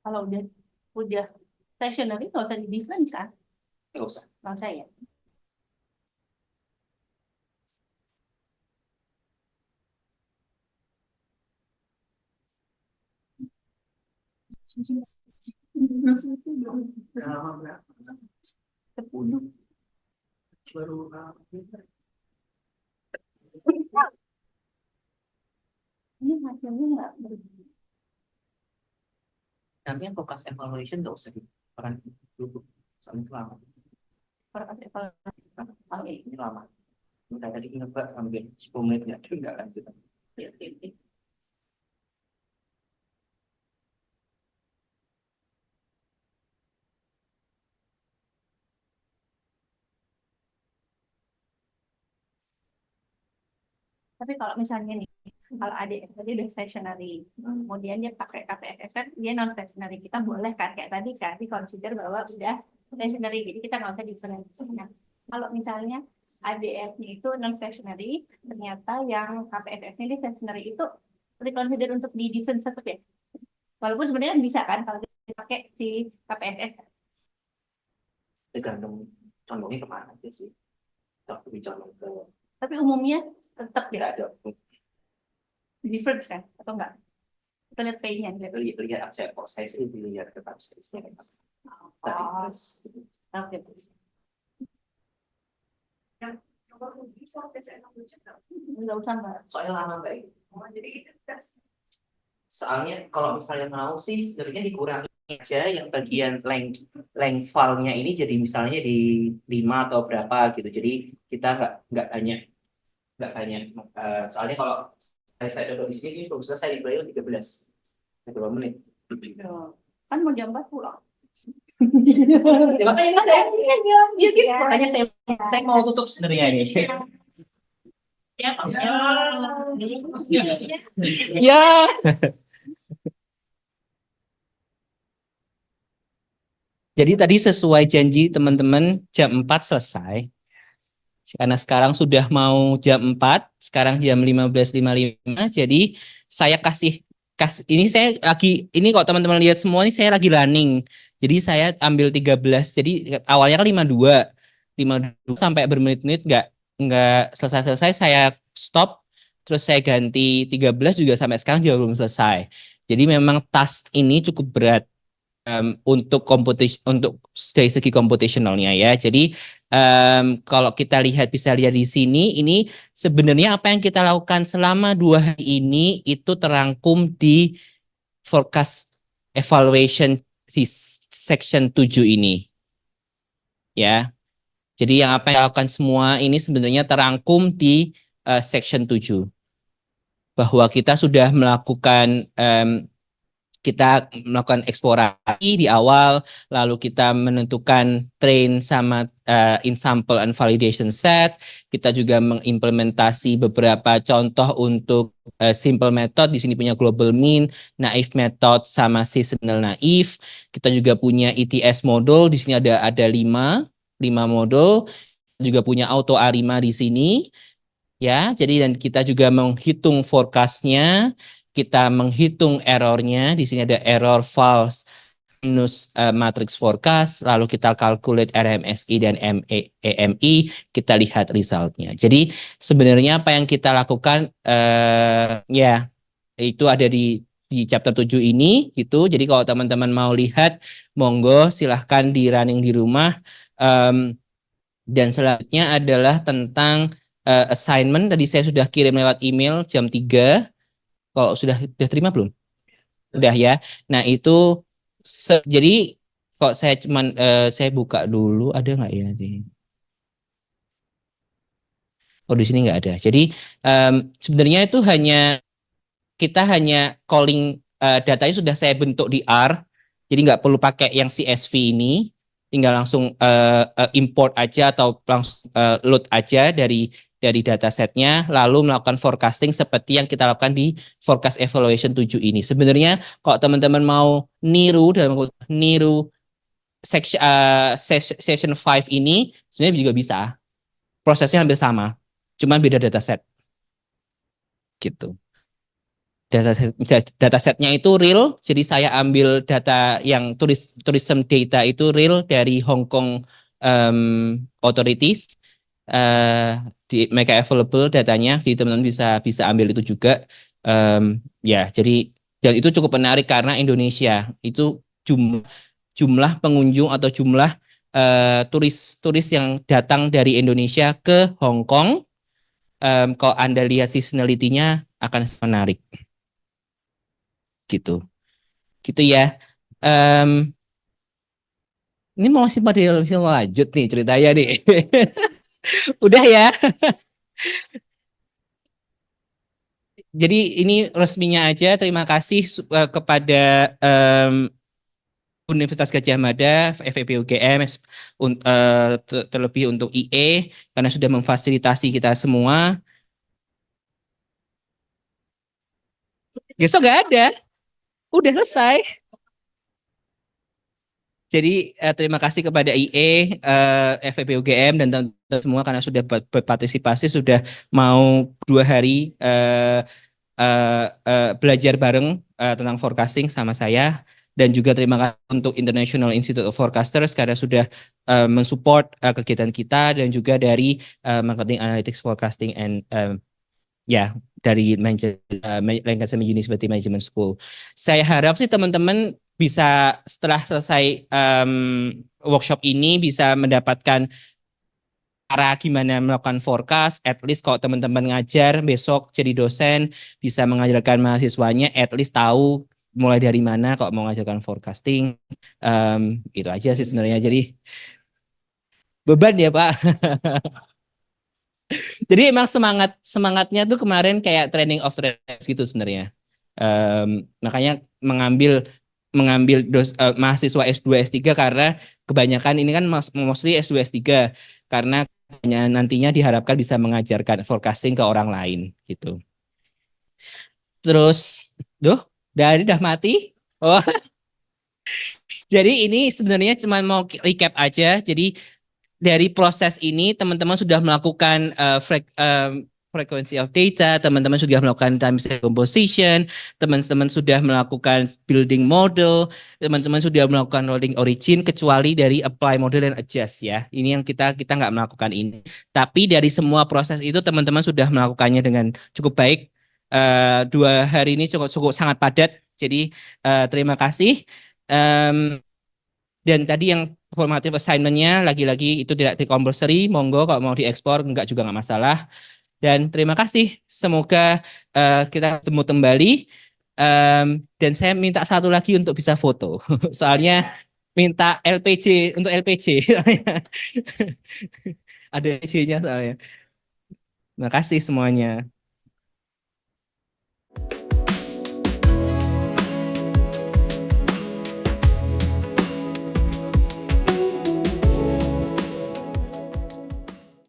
Kalau udah stationary nggak usah di difference kan? Nggak usah. Nggak usah ya. Lama berapa? 10. Baru Ini hasilnya nggak berbeda. Nanti yang forecast evaluation nggak usah diperan dulu. Soalnya itu lama. Oke. Ini lama. Saya tadi nyoba ambil 10 menit nggak lanjut. Tapi kalau misalnya nih, kalau adik tadi udah stationary, kemudian dia pakai KPSS, dia non stationary, kita boleh kan kayak tadi kan di consider bahwa udah stationary, jadi kita nggak usah diferensiasi. Nah, kalau misalnya ADF-nya itu non stationary, ternyata yang KPSS-nya di stationary itu reconsider untuk di different tetap ya. Walaupun sebenarnya bisa kan kalau kita pakai si KPSS. Tergantung condongnya kemana aja sih. Tapi condong ke Tapi umumnya tetap tidak ada. different kan atau enggak? Kita lihat pay-nya. Lihat aja kok saya sih lihat tetap saya. Oh, oke. Enggak usah mbak. Soalnya lama baik. Jadi itu tes. Soalnya kalau misalnya mau sih sebenarnya dikurangi aja yang bagian length file-nya ini jadi misalnya di 5 atau berapa gitu. Jadi kita nggak hanya soalnya kalau saya coba di sini belum selesai di Braille 13 menit. Kan mau jam 4 pulang. Ya, makanya makanya saya mau tutup sebenarnya ini. Ya, Ya. Jadi tadi sesuai janji teman-teman jam 4 selesai. Karena sekarang sudah mau jam 4, sekarang jam 15.55. Jadi saya kasih ini saya lagi ini kok teman-teman lihat semua ini saya lagi running. Jadi saya ambil 13. Jadi awalnya kan 52 sampai bermenit-menit enggak selesai-selesai saya stop terus saya ganti 13 juga sampai sekarang juga belum selesai. Jadi memang task ini cukup berat untuk dari segi computationalnya ya. Jadi kalau kita bisa lihat di sini, ini sebenarnya apa yang kita lakukan selama 2 hari ini itu terangkum di forecast evaluation di section 7 ini. Ya. Jadi yang apa yang lakukan semua ini sebenarnya terangkum di section 7. Bahwa kita sudah melakukan eksplorasi di awal, lalu kita menentukan train sama in sample and validation set. Kita juga mengimplementasi beberapa contoh untuk simple method. Di sini punya global mean, naive method sama seasonal naive. Kita juga punya ETS model. Di sini ada 5 model. Juga punya auto ARIMA di sini. Ya, jadi dan kita juga menghitung forecast-nya. Kita menghitung errornya, di sini ada error false minus matrix forecast, lalu kita calculate RMSI dan EMI, kita lihat resultnya. Jadi sebenarnya apa yang kita lakukan ya itu ada di chapter 7 ini gitu. Jadi kalau teman-teman mau lihat, monggo silahkan di running di rumah. Dan selanjutnya adalah tentang assignment. Tadi saya sudah kirim lewat email jam 3. Kalau sudah terima belum? Udah ya. Nah itu jadi kok saya cuman saya buka dulu ada nggak ya? Oh di sini nggak ada. Jadi sebenarnya itu kita hanya calling datanya sudah saya bentuk di R. Jadi nggak perlu pakai yang CSV ini. Tinggal langsung import aja atau langsung load aja dari datasetnya, lalu melakukan forecasting seperti yang kita lakukan di forecast evaluation 7 ini. Sebenarnya kalau teman-teman mau niru session 5 ini, sebenarnya juga bisa. Prosesnya hampir sama, cuman beda dataset. Gitu. Datasetnya itu real, jadi saya ambil data yang tourism data itu real dari Hong Kong authorities, mereka available datanya, jadi teman-teman bisa ambil itu juga. Ya, jadi dan itu cukup menarik karena Indonesia itu jumlah pengunjung atau jumlah turis yang datang dari Indonesia ke Hong Kong, kalau Anda lihat seasonality-nya akan menarik gitu. Gitu ya. Em, ini masih mau lanjut nih ceritanya nih. Udah ya. Jadi ini resminya aja. Terima kasih kepada Universitas Gadjah Mada, FEB UGM, terlebih untuk IE karena sudah memfasilitasi kita semua. Besok nggak ada, udah selesai. Jadi terima kasih kepada IE, FEB UGM dan teman-teman semua karena sudah berpartisipasi, sudah mau 2 hari belajar bareng tentang forecasting sama saya. Dan juga terima kasih untuk International Institute of Forecasters karena sudah mensupport kegiatan kita, dan juga dari Marketing Analytics Forecasting and ya dari Lancaster University Management School. Saya harap sih teman-teman bisa setelah selesai workshop ini bisa mendapatkan cara gimana melakukan forecast. At least kalau teman-teman ngajar besok jadi dosen bisa mengajarkan mahasiswanya at least tahu mulai dari mana kalau mau ngajarkan forecasting. Itu aja sih sebenarnya. Jadi beban ya Pak. Jadi emang semangatnya tuh kemarin kayak training of trainers gitu sebenarnya. Makanya mengambil mahasiswa S2 S3 karena kebanyakan ini kan mostly S2 S3 karena nantinya diharapkan bisa mengajarkan forecasting ke orang lain gitu. Terus, udah mati. Oh, jadi ini sebenarnya cuma mau recap aja. Jadi dari proses ini teman-teman sudah melakukan frequency of data, teman-teman sudah melakukan time series composition, teman-teman sudah melakukan building model, teman-teman sudah melakukan rolling origin, kecuali dari apply model dan adjust ya. Ini yang kita nggak melakukan ini. Tapi dari semua proses itu teman-teman sudah melakukannya dengan cukup baik. 2 hari ini cukup sangat padat. Jadi terima kasih. Dan tadi yang formative assignment-nya lagi-lagi itu tidak compulsory, monggo kalau mau diekspor enggak juga nggak masalah. Dan terima kasih, semoga kita ketemu kembali. Dan saya minta satu lagi untuk bisa foto, soalnya minta LPG untuk LPG, ada LPG-nya soalnya. Terima kasih semuanya.